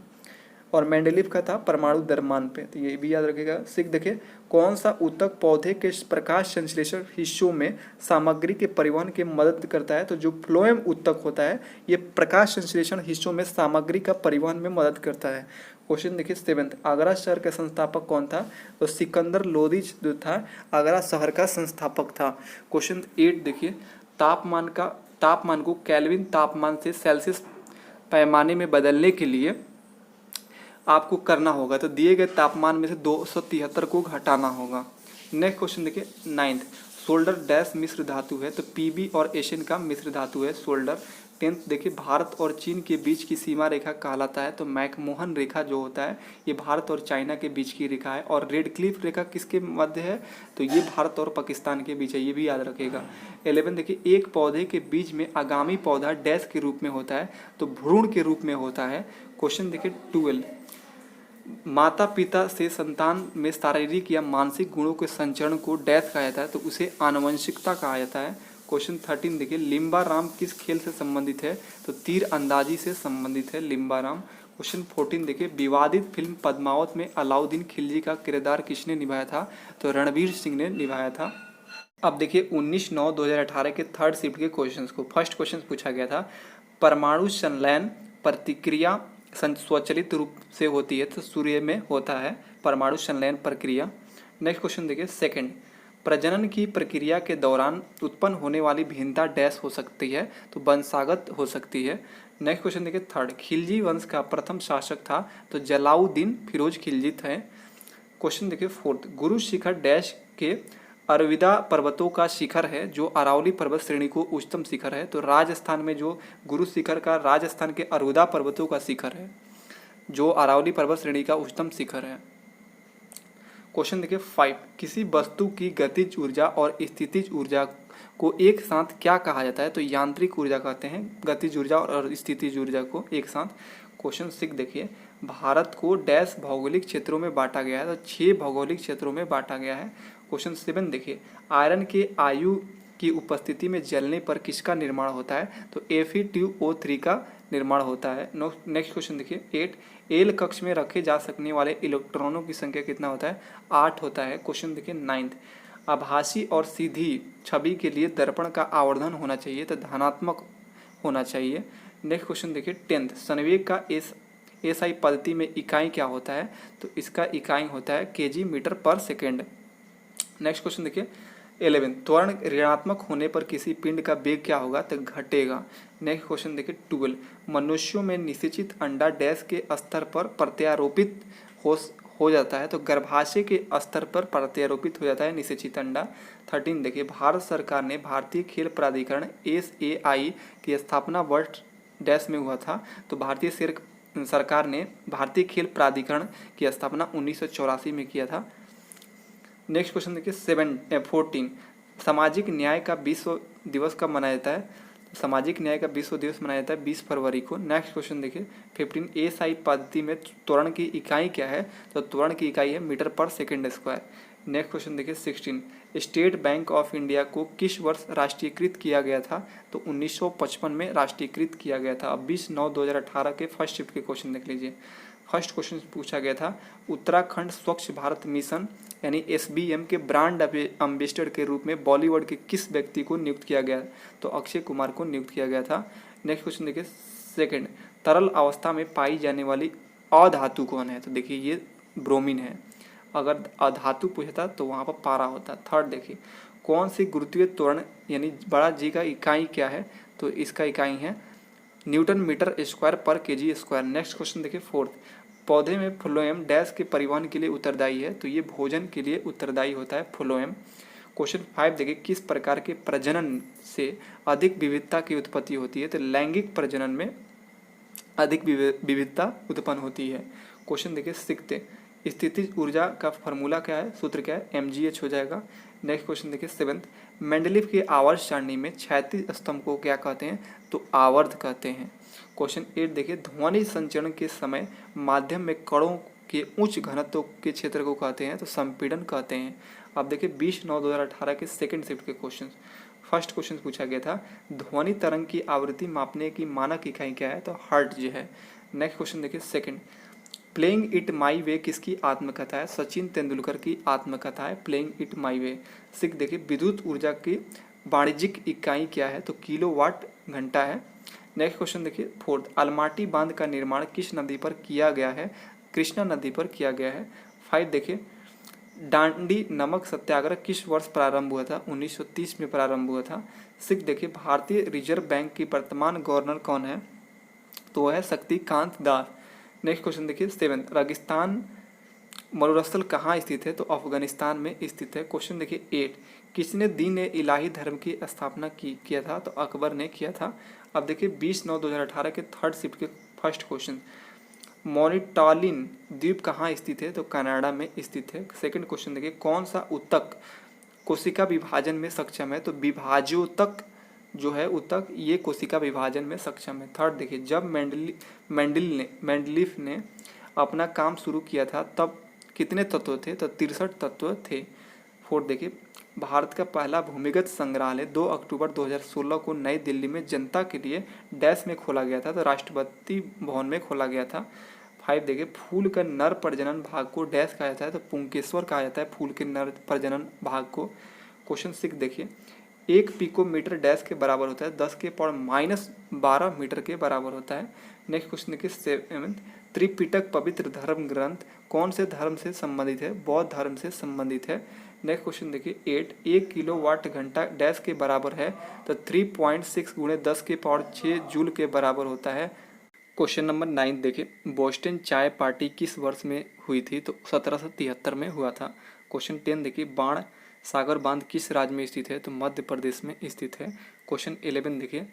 और मेंडेलीव का था परमाणु द्रव्यमान पे, तो ये भी याद रखिएगा। 6 देखिए, कौन सा ऊतक पौधे के प्रकाश संश्लेषण हिस्सों में सामग्री के परिवहन की मदद करता है, तो जो फ्लोएम ऊतक होता है ये प्रकाश संश्लेषण हिस्सों में सामग्री का परिवहन में मदद करता है। क्वेश्चन देखिए 7, आगरा शहर का संस्थापक कौन था, तो सिकंदर लोदी जो था आगरा शहर का संस्थापक था। क्वेश्चन 8 देखिए, तापमान को केल्विन तापमान से सेल्सियस पैमाने में बदलने के लिए आपको करना होगा, तो दिए गए तापमान में से 273 को घटाना होगा। नेक्स्ट क्वेश्चन देखिए 9th, सोल्डर डैश मिश्र धातु है, तो पीबी और एशियन का मिश्र धातु है सोल्डर। 10th देखिए, भारत और चीन के बीच की सीमा रेखा कहलाता है, तो मैकमोहन रेखा जो होता है ये भारत और चाइना के बीच की रेखा है। और रेड क्लिफ रेखा किसके मध्य है, तो ये भारत और पाकिस्तान के बीच है, ये भी याद रखिएगा। 11 देखिए, एक पौधे के बीज में आगामी पौधा डैश के रूप में होता है, तो भ्रूण के रूप में होता है। क्वेश्चन देखिए 12, माता पिता से संतान में शारीरिक या मानसिक गुणों के संचरण को डैश कहा जाता है, तो उसे आनुवंशिकता कहा जाता है। क्वेश्चन 13 देखिए, लिम्बाराम किस खेल से संबंधित है, तो तीर अंदाजी से संबंधित है लिम्बाराम। क्वेश्चन 14 देखिए, विवादित फिल्म पद्मावत में अलाउद्दीन खिलजी का किरदार किसने निभाया था, तो रणवीर सिंह ने निभाया था। अब देखिए 19/9/2018 के थर्ड शिफ्ट के क्वेश्चंस को। फर्स्ट क्वेश्चन पूछा गया था, परमाणु संलयन प्रतिक्रिया स्वचालित रूप से होती है, तो सूर्य में होता है परमाणु संलयन प्रक्रिया। नेक्स्ट क्वेश्चन देखिए सेकंड, प्रजनन की प्रक्रिया के दौरान उत्पन्न होने वाली भिन्नता डैश हो सकती है, तो वंशागत हो सकती है। नेक्स्ट क्वेश्चन देखिए थर्ड, खिलजी वंश का प्रथम शासक था, तो जलाउद्दीन फिरोज खिलजी थे। क्वेश्चन देखिए फोर्थ, गुरु शिखर डैश के अरविदा पर्वतों का शिखर है, जो अरावली पर्वत श्रेणी को उच्चतम शिखर है, तो राजस्थान में जो गुरु शिखर का राजस्थान के अरविदा पर्वतों का शिखर है, जो अरावली पर्वत श्रेणी का उच्चतम शिखर है। क्वेश्चन देखिए 5, किसी वस्तु की गतिज ऊर्जा और स्थितिज ऊर्जा को एक साथ क्या कहा जाता है, तो यांत्रिक ऊर्जा कहते हैं गतिज ऊर्जा और स्थितिज ऊर्जा को एक साथ। क्वेश्चन 6 देखिए, भारत को डैश भौगोलिक क्षेत्रों में बांटा गया है, तो 6 भौगोलिक क्षेत्रों में बांटा गया है। क्वेश्चन 7 देखिए, आयरन के आयु की उपस्थिति में जलने पर किसका निर्माण होता है, तो Fe2O3 का निर्माण होता है। नेक्स्ट क्वेश्चन देखिए 8, एल कक्ष में रखे जा सकने वाले इलेक्ट्रॉनों की संख्या कितना होता है, 8 होता है। क्वेश्चन देखिए 9th, आभासी और सीधी छवि के लिए दर्पण का आवर्धन होना चाहिए, तो धनात्मक होना चाहिए। नेक्स्ट क्वेश्चन देखिए 10th, संवेग का एसआई पद्धति में इकाई क्या होता है, तो इसका इकाई होता है केजी मीटर पर सेकेंड। नेक्स्ट क्वेश्चन देखिए 11, त्वरण ऋणात्मक होने पर किसी पिंड का वेग क्या होगा, तो घटेगा। नेक्स्ट क्वेश्चन देखिए 12, मनुष्यों में निषेचित अंडा डैश के स्तर पर प्रत्यारोपित हो जाता है, तो गर्भाशय के स्तर पर प्रत्यारोपित हो जाता है निषेचित अंडा। 13 देखिए, भारत सरकार ने भारतीय खेल प्राधिकरण SAI की स्थापना वर्ष डैश में हुआ था, तो भारतीय सरकार ने भारतीय खेल प्राधिकरण की स्थापना 1984 में किया था। नेक्स्ट क्वेश्चन देखिए 14, सामाजिक न्याय का विश्व दिवस कब मनाया जाता है, सामाजिक न्याय का विश्व दिवस मनाया जाता है 20 फरवरी को। नेक्स्ट क्वेश्चन देखिए 15, एसआई पद्धति में त्वरण की इकाई क्या है, तो त्वरण की इकाई है मीटर पर सेकेंड स्क्वायर। नेक्स्ट क्वेश्चन देखिए 16, स्टेट बैंक ऑफ इंडिया को किस वर्ष राष्ट्रीयकृत किया गया था, तो 1955 में राष्ट्रीयकृत किया गया था। अब 20/9/2018 के फर्स्ट शिफ्ट के क्वेश्चन देख लीजिए। फर्स्ट क्वेश्चन पूछा गया था, उत्तराखंड स्वच्छ भारत मिशन यानी SBM के ब्रांड एम्बेसडर के रूप में बॉलीवुड के किस व्यक्ति को नियुक्त किया गया, तो अक्षय कुमार को नियुक्त किया गया था। नेक्स्ट क्वेश्चन देखिए सेकंड, तरल अवस्था में पाई जाने वाली अधातु कौन है, तो देखिए ये ब्रोमीन है। अगर अधातु पूछा था तो वहाँ पर पारा होता। थर्ड देखिए, कौन सी गुरुत्वीय त्वरण यानी बड़ा जी का इकाई क्या है, तो इसका इकाई है न्यूटन मीटर स्क्वायर पर केजी स्क्वायर। नेक्स्ट क्वेश्चन देखिए फोर्थ, पौधे में फ्लोएम डैश के परिवहन के लिए उत्तरदायी है, तो ये भोजन के लिए उत्तरदायी होता है फ्लोएम। क्वेश्चन 5 देखिए, किस प्रकार के प्रजनन से अधिक विविधता की उत्पत्ति होती है, तो लैंगिक प्रजनन में अधिक विविधता उत्पन्न होती है। क्वेश्चन देखिए सिक्स्थ, स्थितिज ऊर्जा का फॉर्मूला क्या है, सूत्र क्या है, mgh हो जाएगा। नेक्स्ट क्वेश्चन देखिए सेवंथ, मेंडलीव के आवर्त सारणी में क्षैतिज स्तंभ को क्या कहते हैं, तो आवर्त कहते हैं। क्वेश्चन 8 देखिए, ध्वनि संचरण के समय माध्यम में कणों के उच्च घनत्व के क्षेत्र को कहते हैं, तो संपीड़न कहते हैं। अब देखिए 20/9/2018 के सेकंड शिफ्ट के क्वेश्चन। फर्स्ट क्वेश्चन पूछा गया था, ध्वनि तरंग की आवृत्ति मापने की मानक इकाई क्या है, तो हर्ट्ज है। नेक्स्ट क्वेश्चन देखिए सेकंड, प्लेइंग इट माई वे किसकी आत्मकथा है, सचिन तेंदुलकर की आत्मकथा है playing it my way. Six देखिए, विद्युत ऊर्जा की वाणिज्यिक इकाई क्या है, तो किलोवाट घंटा है। नेक्स्ट क्वेश्चन देखिए फोर्थ, अलमाटी बांध का निर्माण किस नदी पर किया गया है, कृष्णा नदी पर किया गया है। फाइव देखिए, दांडी नमक सत्याग्रह किस वर्ष प्रारंभ हुआ था, 1930 में प्रारंभ हुआ था। सिक्स देखिए, भारतीय रिजर्व बैंक की वर्तमान गवर्नर कौन है, तो वह है शक्तिकांत दास। नेक्स्ट क्वेश्चन देखिए सेवन, रेगिस्तान मरुस्थल कहाँ स्थित है, तो अफगानिस्तान में स्थित है। क्वेश्चन देखिए एट, किसने दीन ए इलाही धर्म की स्थापना किया था, तो अकबर ने किया था। अब देखिए 20/9/2018 के थर्ड शिफ्ट के फर्स्ट क्वेश्चन, मोनिटॉलिन द्वीप कहाँ स्थित है, तो कनाडा में स्थित है। सेकंड क्वेश्चन देखिए, कौन सा ऊतक कोशिका विभाजन में सक्षम है, तो विभाज्योतक जो है ऊतक, ये कोशिका विभाजन में सक्षम है। थर्ड देखिए, जब मेंडलीफ ने अपना काम शुरू किया था तब कितने तत्व थे, तो 63 तत्व थे। फोर्थ देखिए, भारत का पहला भूमिगत संग्रहालय 2 अक्टूबर 2016 को नई दिल्ली में जनता के लिए डैश में खोला गया था, तो राष्ट्रपति भवन में खोला गया था। फाइव देखिए, फूल का नर प्रजनन भाग को डैश कहा जाता है, तो पुंकेश्वर कहा जाता है फूल के नर प्रजनन भाग को। क्वेश्चन 6 देखिए, 1 पिकोमीटर डैश के बराबर होता है, 10⁻⁻12 मीटर के बराबर होता है। नेक्स्ट क्वेश्चन देखिए सेवेंथ, त्रिपिटक पवित्र धर्म ग्रंथ कौन से धर्म से संबंधित है, बौद्ध धर्म से संबंधित है। नेक्स्ट क्वेश्चन देखिए 8, 1 किलोवाट घंटा डैश के बराबर है, तो 3.6 × 10⁶ जूल के बराबर होता है। क्वेश्चन नंबर 9 देखिए, बोस्टन चाय पार्टी किस वर्ष में हुई थी, तो 1773 में हुआ था। क्वेश्चन 10 देखिए, बाण सागर बांध किस राज्य में स्थित है, तो मध्य प्रदेश में स्थित है। क्वेश्चन 11 देखिए,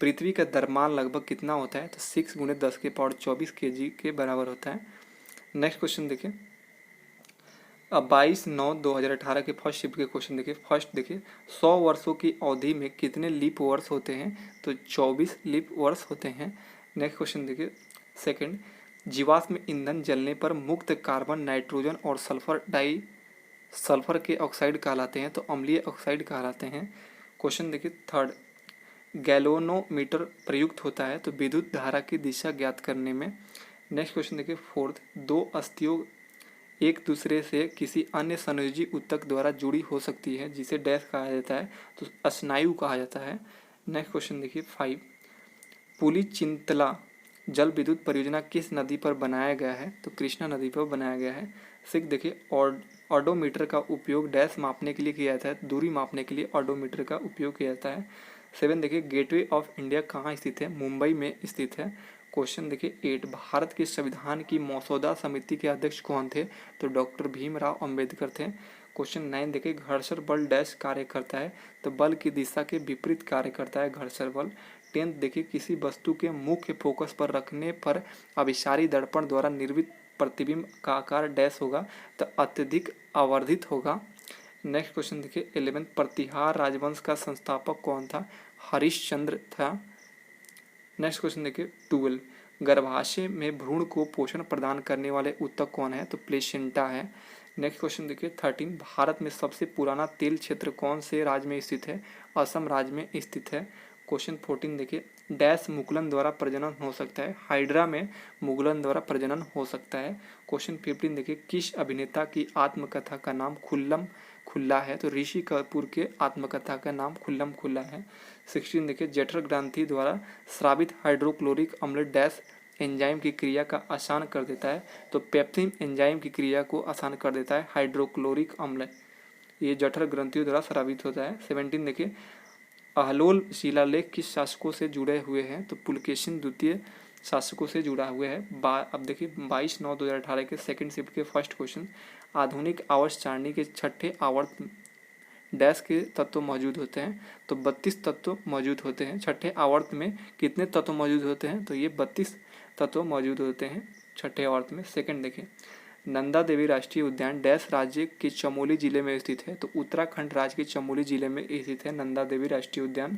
पृथ्वी का द्रव्यमान लगभग कितना होता है, तो 6 × 10⁻24 kg के बराबर होता है। नेक्स्ट क्वेश्चन देखिए, अब 22/9/2018 के फर्स्ट शिफ्ट के क्वेश्चन देखिए। फर्स्ट देखिए, 100 वर्षों की अवधि में कितने लीप वर्ष होते हैं, तो 24 लीप वर्ष होते हैं। नेक्स्ट क्वेश्चन देखिए सेकंड, जीवाश्म ईंधन जलने पर मुक्त कार्बन, नाइट्रोजन और सल्फर के ऑक्साइड कहलाते हैं, तो अम्लीय ऑक्साइड कहलाते हैं। क्वेश्चन देखिए थर्ड, गैल्वेनोमीटर प्रयुक्त होता है, तो विद्युत धारा की दिशा ज्ञात करने में। नेक्स्ट क्वेश्चन देखिए फोर्थ, दो अस्थियों एक दूसरे से किसी अन्य संयोजी ऊतक द्वारा जुड़ी हो सकती है जिसे डैश कहा जाता है, तो स्नायु कहा जाता है। नेक्स्ट क्वेश्चन देखिए 5, पुलिचिंतला जल विद्युत परियोजना किस नदी पर बनाया गया है, तो कृष्णा नदी पर बनाया गया है। 6 देखिए, ऑडोमीटर का उपयोग डैश मापने के लिए किया जाता है, दूरी मापने के लिए ऑडोमीटर का उपयोग किया जाता है। 7 देखिए, गेटवे ऑफ इंडिया कहाँ स्थित है, मुंबई में स्थित है। क्वेश्चन देखिए 8, भारत के संविधान की मसौदा समिति के अध्यक्ष कौन थे, तो डॉक्टर भीमराव अंबेडकर थे। क्वेश्चन 9 देखिए, घर्षण बल डैश कार्य करता है, तो बल की दिशा के विपरीत कार्य करता है घर्षण बल। 10 देखिए, किसी वस्तु के मुख्य फोकस पर रखने पर अभिसारी दर्पण द्वारा निर्मित प्रतिबिंब का आकार डैश होगा, तो अत्यधिक आवर्धित होगा। नेक्स्ट क्वेश्चन देखिए 11, प्रतिहार राजवंश का संस्थापक कौन था, हरिश्चंद्र था। नेक्स्ट क्वेश्चन देखिए 12, गर्भाशय में भ्रूण को पोषण प्रदान करने वाले ऊतक कौन है, तो प्लेसेंटा है। नेक्स्ट क्वेश्चन देखिए 13, भारत में सबसे पुराना तेल क्षेत्र कौन से राज्य में स्थित है, असम राज्य में स्थित है। क्वेश्चन 14 देखिए, डैश मुगलन द्वारा प्रजनन हो सकता है, हाइड्रा में मुगलन द्वारा प्रजनन हो सकता है। क्वेश्चन 15 देखिए, किस अभिनेता की आत्मकथा का नाम खुल्लम खुल्ला है, तो ऋषि कपूर के आत्मकथा का नाम खुल्लम खुल्ला है। 16 देखिए, जठर ग्रंथि द्वारा स्रावित हाइड्रोक्लोरिक अम्ल डैश एंजाइम की क्रिया का आसान कर देता है, तो पेप्सिन एंजाइम की क्रिया को आसान कर देता है हाइड्रोक्लोरिक अम्ल, ये जठर ग्रंथियों द्वारा स्रावित होता है। 17 देखिए, अहलोल शिलालेख किस शासकों से जुड़े हुए हैं, तो पुलकेशिन द्वितीय शासकों से जुड़ा हुआ है। अब देखिए 22/9/2018 के सेकंड शिफ्ट के फर्स्ट क्वेश्चन, आधुनिक आवर्त सारणी के छठे आवर्त डैश के तत्व मौजूद होते हैं, तो 32 तत्व मौजूद होते हैं। छठे आवर्त में कितने तत्व मौजूद होते हैं, तो ये 32 तत्व मौजूद होते हैं छठे आवर्त में। सेकंड देखिए, नंदा देवी राष्ट्रीय उद्यान डैश राज्य के चमोली जिले में स्थित है, तो उत्तराखंड राज्य के चमोली जिले में स्थित है नंदा देवी राष्ट्रीय उद्यान।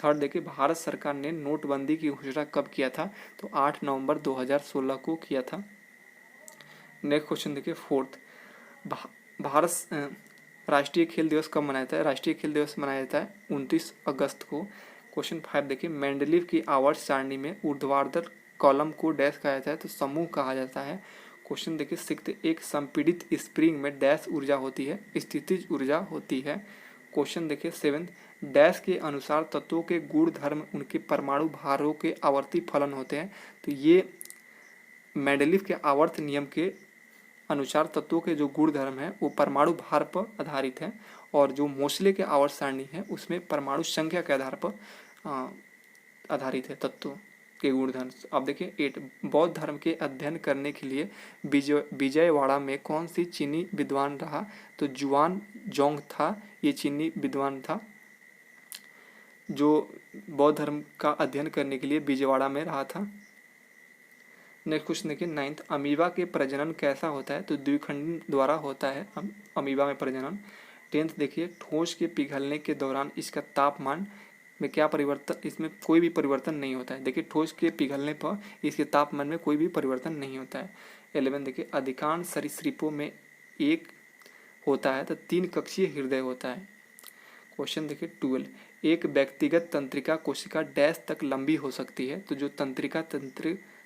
थर्ड देखिए, भारत सरकार ने नोटबंदी की घोषणा कब किया था, तो 8 नवंबर 2016 को किया था। नेक्स्ट क्वेश्चन देखिए फोर्थ, भारत राष्ट्रीय खेल दिवस कब मनाया जाता है, राष्ट्रीय खेल दिवस मनाया जाता है 29 अगस्त को। क्वेश्चन 5 देखिए, मेंडलीव की आवर्त सारणी में ऊर्ध्वाधर कॉलम को डैश कहा जाता है, तो समूह कहा जाता है। क्वेश्चन देखिए सिक्स्थ, एक संपीड़ित स्प्रिंग में डैश ऊर्जा होती है, स्थितिज ऊर्जा होती है। क्वेश्चन देखिए सेवेंथ, डैश के अनुसार तत्वों के गुण धर्म उनके परमाणु भारों के आवर्ती फलन होते हैं, तो ये मेंडलीव के आवर्त नियम के अनुसार तत्वों के जो गुण धर्म है वो परमाणु भार पर आधारित है, और जो मोसले के आवर्त सारणी है उसमें परमाणु संख्या के आधार पर आधारित है तत्वों के गुणधर्म। अब देखिए 8, बौद्ध धर्म के अध्ययन करने के लिए विजयवाड़ा में कौन सी चीनी विद्वान रहा, तो जुआन जोंग था, ये चीनी विद्वान था जो बौद्ध धर्म का अध्ययन करने के लिए विजयवाड़ा में रहा था। नेक्स्ट क्वेश्चन देखिए 9th, अमीबा के प्रजनन कैसा होता है, तो द्विखंड द्वारा होता है अमीबा में प्रजनन। 10th देखिए, ठोस के पिघलने के दौरान इसका तापमान में क्या परिवर्तन, इसमें कोई भी परिवर्तन नहीं होता है। देखिए ठोस के पिघलने पर इसके तापमान में कोई भी परिवर्तन नहीं होता है। 11 देखिए, अधिकांश सरीसृपों में एक होता है तो 3 कक्षीय हृदय होता है। क्वेश्चन देखिए 12, एक व्यक्तिगत तंत्रिका कोशिका डैश तक लंबी हो सकती है, तो जो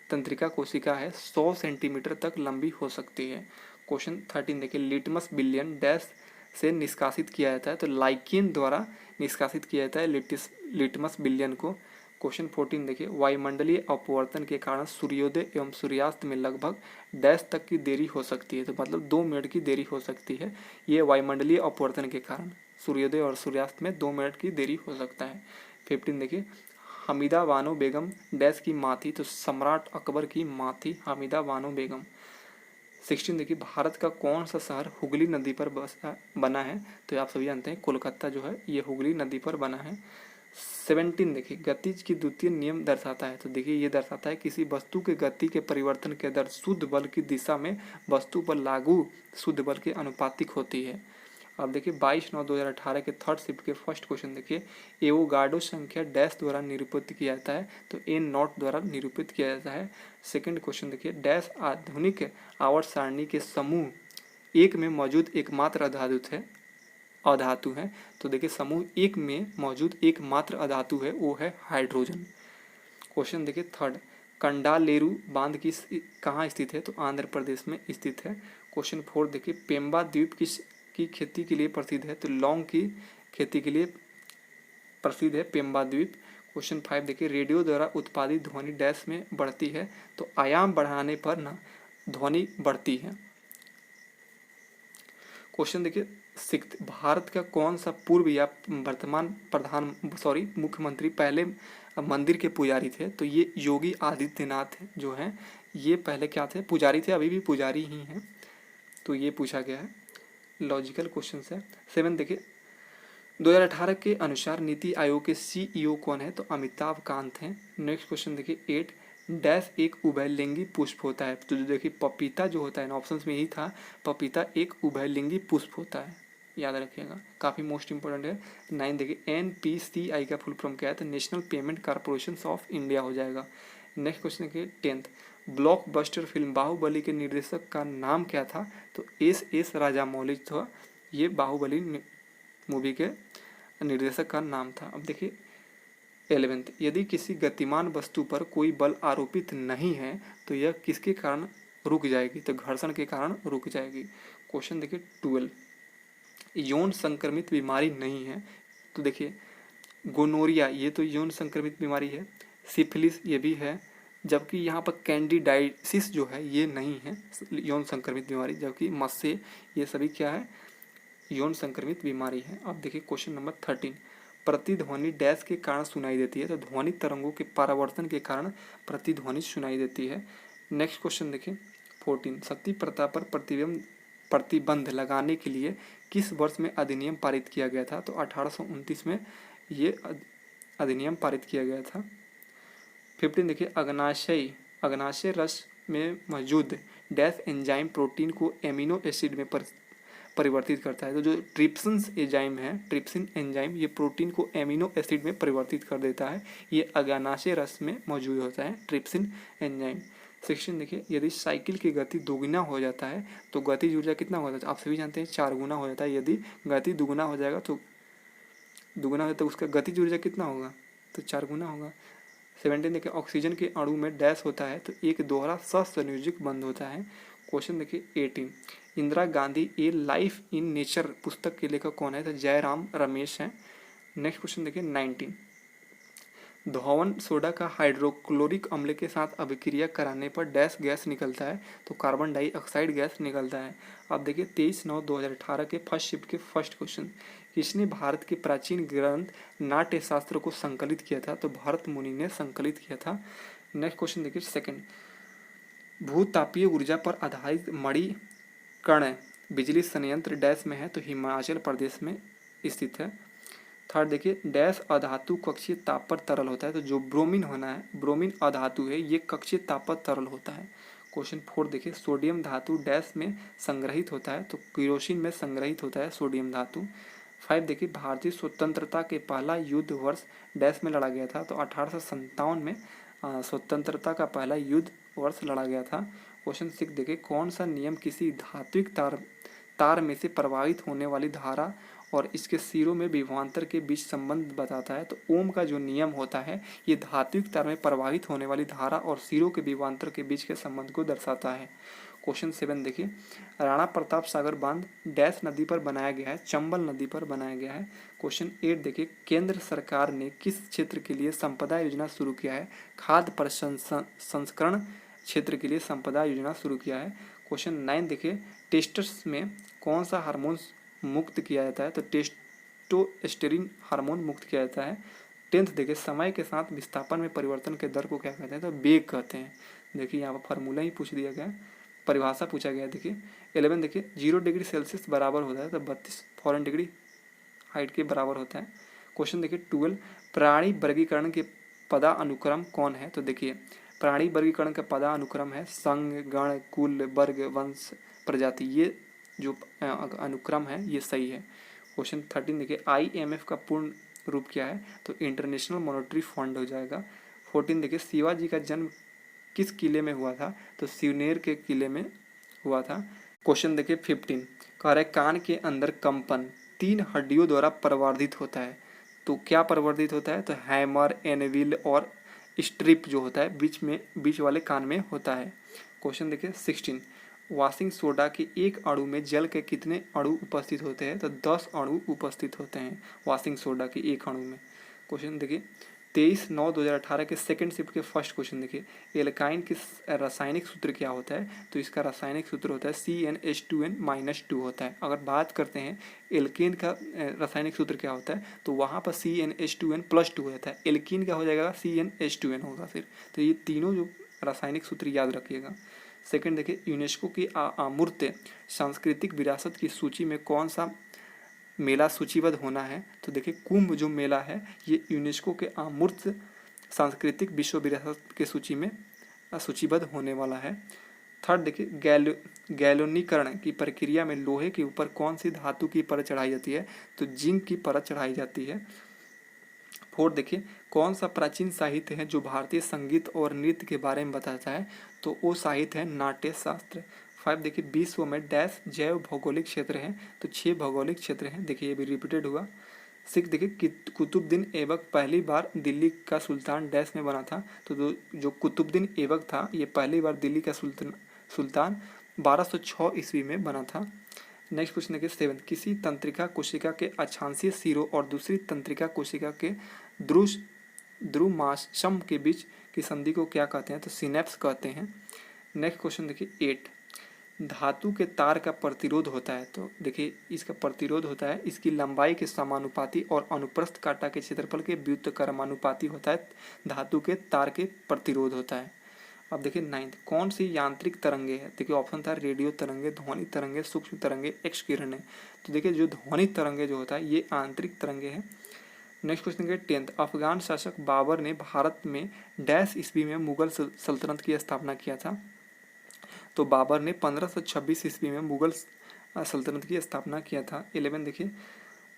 तंत्रिका कोशिका है 100 सेंटीमीटर तक लंबी हो सकती है। क्वेश्चन 13 देखिए, लिटमस विलयन डैश से निष्कासित किया जाता है, तो लाइकेन द्वारा निष्कासित किया जाता है लिटमस विलयन को। क्वेश्चन 14 देखिए, वायुमंडलीय अपवर्तन के कारण सूर्योदय एवं सूर्यास्त में लगभग डैश तक की देरी हो सकती है, तो मतलब 2 मिनट की देरी हो सकती है, ये वायुमंडलीय अपवर्तन के कारण सूर्योदय और सूर्यास्त में 2 मिनट की देरी हो सकता है। 15 देखिए, हमीदा बानो बेगम डैश की माँ थी, तो सम्राट अकबर की माँ थी हमीदा बानो बेगम। 16 देखिए, भारत का कौन सा शहर हुगली नदी पर बना है, तो आप सभी जानते हैं कोलकाता जो है ये हुगली नदी पर बना है। 17 देखिए, गतिज की द्वितीय नियम दर्शाता है, तो देखिए ये दर्शाता है किसी वस्तु के गति के परिवर्तन के दर शुद्ध बल की दिशा में वस्तु पर लागू शुद्ध बल के अनुपातिक होती है। अब देखिए 22/9/2018 के थर्ड शिफ्ट के फर्स्ट क्वेश्चन देखिए, एवोगाड्रो संख्या डैश द्वारा निरूपित किया जाता है, तो एन नॉट द्वारा निरूपित किया जाता है। सेकंड क्वेश्चन देखिए, डैश आधुनिक आवर्त सारणी के समूह 1 में मौजूद एकमात्र अधातु है, तो देखिए समूह 1 में मौजूद एकमात्र अधातु है वो है हाइड्रोजन। क्वेश्चन देखिए थर्ड, कंडालेरू बांध कहाँ स्थित है, तो आंध्र प्रदेश में स्थित है। क्वेश्चन 4 देखिए, पेम्बा द्वीप की खेती के लिए प्रसिद्ध है, तो लौंग की खेती के लिए प्रसिद्ध है पेम्बा द्वीप। क्वेश्चन 5 देखिए, रेडियो द्वारा उत्पादित ध्वनि डैश में बढ़ती है, तो आयाम बढ़ाने पर ना ध्वनि बढ़ती है। क्वेश्चन देखिए 6, भारत का कौन सा पूर्व या वर्तमान मुख्यमंत्री पहले मंदिर के पुजारी थे, तो ये योगी आदित्यनाथ जो हैं ये पहले क्या थे, पुजारी थे, अभी भी पुजारी ही हैं, तो ये पूछा गया है। लॉजिकल क्वेश्चन है। 7 देखिए, 2018 के अनुसार नीति आयोग के CEO कौन है, तो अमिताभ कांत हैं। नेक्स्ट क्वेश्चन देखिए 8, डैश एक उभयलिंगी पुष्प होता है, तो जो देखिए पपीता जो होता है ना, ऑप्शंस में ही था, पपीता एक उभयलिंगी पुष्प होता है, याद रखिएगा, काफ़ी मोस्ट इंपॉर्टेंट है। 9 देखिए, NPCI का फुल फॉर्म क्या है, तो national payment corporation of India हो जाएगा। नेक्स्ट क्वेश्चन देखिए 10th, ब्लॉकबस्टर फिल्म बाहुबली के निर्देशक का नाम क्या था, तो S राजामौली था, ये बाहुबली मूवी के निर्देशक का नाम था। अब देखिए 11th, यदि किसी गतिमान वस्तु पर कोई बल आरोपित नहीं है तो यह किसके कारण रुक जाएगी, तो घर्षण के कारण रुक जाएगी। क्वेश्चन देखिए 12, यौन संक्रमित बीमारी नहीं है, तो देखिए गोनोरिया ये तो यौन संक्रमित बीमारी है, सिफिलिस ये भी है, जबकि यहाँ पर कैंडिडाइसिस जो है ये नहीं है यौन संक्रमित बीमारी, जबकि मस्से ये सभी क्या है, यौन संक्रमित बीमारी है। अब देखिए क्वेश्चन नंबर 13, प्रतिध्वनि डैश के कारण सुनाई देती है, तो ध्वनि तरंगों के परावर्तन के कारण प्रतिध्वनि सुनाई देती है। नेक्स्ट क्वेश्चन देखिए 14, सती प्रथा पर प्रतिबंध लगाने के लिए किस वर्ष में अधिनियम पारित किया गया था, तो 1829 में ये अधिनियम पारित किया गया था। 15 देखिए, अग्नाशय रस में मौजूद डैश एंजाइम प्रोटीन को एमिनो एसिड में परिवर्तित करता है। तो जो ट्रिप्सिन एंजाइम है, ट्रिप्सिन एंजाइम, ये प्रोटीन को एमिनो एसिड में परिवर्तित कर देता है। ये अग्नाशय रस में मौजूद होता है ट्रिप्सिन एंजाइम। सेक्शन देखिए, यदि साइकिल की गति दोगुना हो जाता है तो गतिज ऊर्जा कितना हो जाता है? आप सभी जानते हैं 4 गुना हो जाता है। यदि गति दुगुना हो जाएगा तो दुगुना हो तो उसका गतिज ऊर्जा कितना होगा? तो 4 गुना होगा। 17 देखिए, ऑक्सीजन के अणु में डैश होता है तो एक दोहरा सहसंयोजक बंध होता है। क्वेश्चन देखिए 18, इंदिरा गांधी ए लाइफ इन नेचर पुस्तक के लेखक कौन है? तो जयराम रमेश हैं। नेक्स्ट क्वेश्चन देखिए 19, धोवन सोडा का हाइड्रोक्लोरिक अम्ल के साथ अभिक्रिया कराने पर डैश गैस निकलता है? तो कार्बन डाइऑक्साइड गैस निकलता है। अब देखिए 23/9/2018 के फर्स्ट शिफ्ट के फर्स्ट क्वेश्चन, किसने भारत के प्राचीन ग्रंथ नाट्य शास्त्र को संकलित किया था? तो भरत मुनि ने संकलित किया था। नेक्स्ट क्वेश्चन देखिए सेकंड, भूतापीय ऊर्जा पर आधारित मणिकर्ण बिजली संयंत्र डैश में है? तो हिमाचल प्रदेश में स्थित है। थर्ड देखिए, डैश अधातु कक्षीय ताप पर तरल होता है? तो जो ब्रोमीन होना है, ब्रोमीन अधातु है, ये कक्षीय ताप पर तरल होता है। क्वेश्चन 4 देखिए, सोडियम धातु डैश में संग्रहित होता है? तो केरोसिन में संग्रहित होता है सोडियम धातु। 5 देखिए, भारतीय स्वतंत्रता के पहला युद्ध वर्ष डैश में लड़ा गया था? तो 1857 में स्वतंत्रता का पहला युद्ध वर्ष लड़ा गया था। क्वेश्चन 6 देखिए, कौन सा नियम किसी धात्विक तार में से प्रवाहित होने वाली धारा और इसके सिरों में विभवांतर के बीच संबंध बताता है? तो ओम का जो नियम होता है ये धात्विक तार में प्रवाहित होने वाली धारा और सिरों के विभवांतर के बीच के संबंध को दर्शाता है। क्वेश्चन 7 देखिए, राणा प्रताप सागर बांध डैश नदी पर बनाया गया है? चंबल नदी पर बनाया गया है। क्वेश्चन 8 देखिए, केंद्र सरकार ने किस क्षेत्र के लिए संपदा योजना शुरू किया है? खाद्य प्रसंस्करण क्षेत्र के लिए संपदा योजना शुरू किया है। क्वेश्चन 9 देखिए, टेस्टस में कौन सा हार्मोन मुक्त किया जाता है? तो टेस्टोस्टेरोन हार्मोन मुक्त किया जाता है। 10th देखिए, समय के साथ विस्थापन में परिवर्तन के दर को क्या कहते हैं? तो वेग कहते हैं। देखिए यहाँ पर फार्मूला ही पूछ दिया गया, परिभाषा पूछा गया। देखिए 11 देखिए, 0 डिग्री सेल्सियस बराबर होता है तो 32 फॉरेन डिग्री हाइट के बराबर होता है। क्वेश्चन देखिए 12, प्राणी वर्गीकरण के पदा अनुक्रम कौन है? तो देखिए प्राणी वर्गीकरण का पदा अनुक्रम है संघ, गण, कुल, वर्ग, वंश, प्रजाति। ये जो अनुक्रम है ये सही है। क्वेश्चन 13 देखिए, IMF का पूर्ण रूप क्या है? तो इंटरनेशनल मॉनेटरी फंड हो जाएगा। 14 देखिए, शिवाजी का जन्म किस किले में हुआ था? तो सिवनेर के किले में हुआ था। क्वेश्चन देखिए 15, कह रहा है कान के अंदर कंपन 3 हड्डियों द्वारा प्रवर्धित होता है? तो क्या प्रवर्धित होता है? तो हैमर, एनविल और स्ट्रिप जो होता है बीच वाले कान में होता है। क्वेश्चन देखिए 16, वॉशिंग सोडा के एक अणु में जल के कितने अणु उपस्थित होते हैं? तो 10 अणु उपस्थित होते हैं वॉशिंग सोडा के एक अणु में। क्वेश्चन देखिए 23/9/2018 के सेकंड शिफ्ट के फर्स्ट क्वेश्चन देखिए, एल्काइन के रासायनिक सूत्र क्या होता है? तो इसका रासायनिक सूत्र होता है CnH2n-2 होता है। अगर बात करते हैं एल्केन का रासायनिक सूत्र क्या होता है, तो वहाँ पर CnH2n+2 होता है। एल्कीन का हो जाएगा CnH2n होगा फिर। तो ये तीनों जो रासायनिक सूत्र याद रखिएगा। सेकंड देखिए, यूनेस्को की अमूर्त सांस्कृतिक विरासत की सूची में कौन सा मेला सूचीबद्ध होना है? तो देखिए कुंभ जो मेला है ये यूनेस्को के अमूर्त सांस्कृतिक विश्व विरासत के सूची में सूचीबद्ध होने वाला है। थर्ड देखिए, गैल्वेनीकरण की प्रक्रिया में लोहे के ऊपर कौन सी धातु की परत चढ़ाई जाती है? तो जिंक की परत चढ़ाई जाती है। फोर्थ देखिए, कौन सा प्राचीन साहित्य है जो भारतीय संगीत और नृत्य के बारे में बताता है? तो वो साहित्य है नाट्य शास्त्र। 5 देखिए, विश्व में डैश जैव भौगोलिक क्षेत्र हैं? तो 6 भौगोलिक क्षेत्र हैं। देखिए ये भी रिपीटेड हुआ। 6 देखिए, कुतुबुद्दीन ऐबक पहली बार दिल्ली का सुल्तान डैश में बना था? तो जो कुतुबुद्दीन ऐबक था ये पहली बार दिल्ली का सुल्तान 1206 ईस्वी में बना था। नेक्स्ट क्वेश्चन देखिए 7, किसी तंत्रिका कोशिका के अक्षांशीय सिरों और दूसरी तंत्रिका कोशिका के ध्रुमाश्म के बीच की संधि को क्या कहते हैं? तो सिनेप्स कहते हैं। नेक्स्ट क्वेश्चन देखिए 8, धातु के तार का प्रतिरोध होता है? तो देखिए इसका प्रतिरोध होता है इसकी लंबाई के समानुपाती और अनुप्रस्थ कांटा के क्षेत्रफल के व्युत्क्रमानुपाती होता है। धातु के तार के प्रतिरोध होता है। अब देखिए 9th, कौन सी यांत्रिक तरंगे है? देखिए ऑप्शन था रेडियो तरंगे, ध्वनि तरंगे, सूक्ष्म तरंगे, एक्स किरणें। तो देखिए जो ध्वनि तरंगे जो होता है ये आंतरिक तरंगे हैं। नेक्स्ट क्वेश्चन है 10th, अफगान शासक बाबर ने भारत में डैश ईस्वी में मुगल सल्तनत की स्थापना किया था। तो बाबर ने 1526 ईस्वी में मुगल सल्तनत की स्थापना किया था। 11 देखिए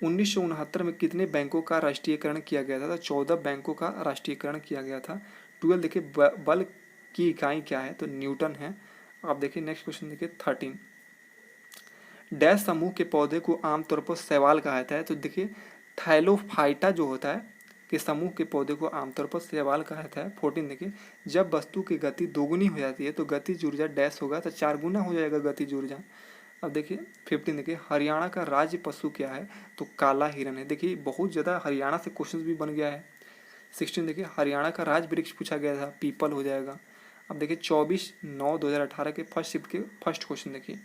1969 में कितने बैंकों का राष्ट्रीयकरण किया गया था? तो 14 बैंकों का राष्ट्रीयकरण किया गया था। 12 देखिए बल की इकाई क्या है? तो न्यूटन है। आप देखिए नेक्स्ट क्वेश्चन देखिए 13, डैश समूह के पौधे को आमतौर पर शैवाल कहा जाता है। तो देखिए थाइलोफाइटा जो होता है कि समूह के पौधे को आमतौर पर शैवाल कहा जाता है। 14 देखिए जब वस्तु की गति दोगुनी हो जाती है तो गतिज ऊर्जा डैश होगा, तो 4 गुना हो जाएगा गतिज ऊर्जा। अब देखिए 15 देखिए हरियाणा का राज्य पशु क्या है? तो काला हिरन है। देखिए बहुत ज़्यादा हरियाणा से क्वेश्चन भी बन गया है। 16 देखिए हरियाणा का राज वृक्ष पूछा गया था, पीपल हो जाएगा। अब देखिए 24/9/2018 के फर्स्ट शिफ्ट के फर्स्ट क्वेश्चन देखिए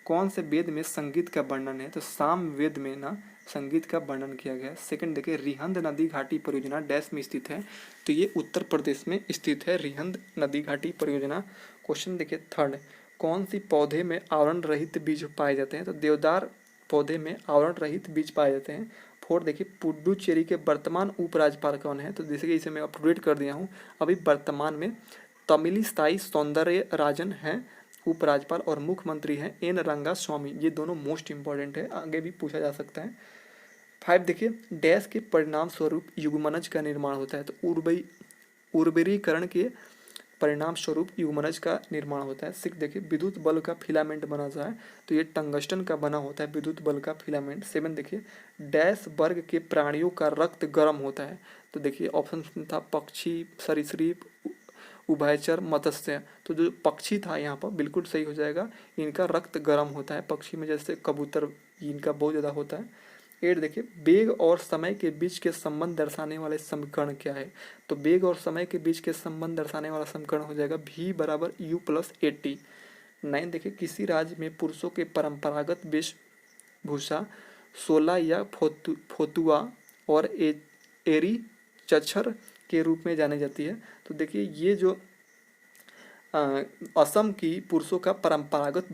कौन से वेद में संगीत का वर्णन है? तो साम वेद में ना संगीत का वर्णन किया गया है। सेकंड देखिए रिहंद नदी घाटी परियोजना डैश में स्थित है? तो ये उत्तर प्रदेश में स्थित है रिहंद नदी घाटी परियोजना। क्वेश्चन देखिए थर्ड, कौन सी पौधे में आवरण रहित बीज पाए जाते हैं? तो देवदार पौधे में आवरण रहित बीज पाए जाते हैं। फोर्थ देखिए पुडुचेरी के वर्तमान उपराज्यपाल कौन है? तो जैसे कि इसे मैं अपडेट कर दिया हूँ, अभी वर्तमान में तमिलिसाई सौंदर्य राजन है उपराज्यपाल और मुख्यमंत्री हैं एन रंगास्वामी। ये दोनों मोस्ट इंपॉर्टेंट है, आगे भी पूछा जा सकता है। 5 देखिए डैश के परिणाम स्वरूप युग्मनज का निर्माण होता है? तो उर्वरीकरण के परिणाम स्वरूप युग्मनज का निर्माण होता है। 6 देखिए विद्युत बल का फिलामेंट बना हुआ है? तो ये टंगस्टन का बना होता है विद्युत बल का फिलामेंट। 7 देखिए डैश वर्ग के प्राणियों का रक्त गर्म होता है? तो देखिए ऑप्शन था पक्षी, सरीसृप, उभयचर, मत्स्य। तो जो पक्षी था यहाँ पर बिल्कुल सही हो जाएगा, इनका रक्त गर्म होता है। पक्षी में जैसे कबूतर, इनका बहुत ज़्यादा होता है। 8 देखिए वेग और समय के बीच के संबंध दर्शाने वाले समीकरण क्या है? तो वेग और समय के बीच के संबंध दर्शाने वाला समीकरण हो जाएगा v बराबर u+80। 9 देखिए किसी राज्य में पुरुषों के परंपरागत वेशभूषा सोला या फोतुआ और एरी चच्छर के रूप में जानी जाती है? तो देखिए ये जो असम की पुरुषों का परंपरागत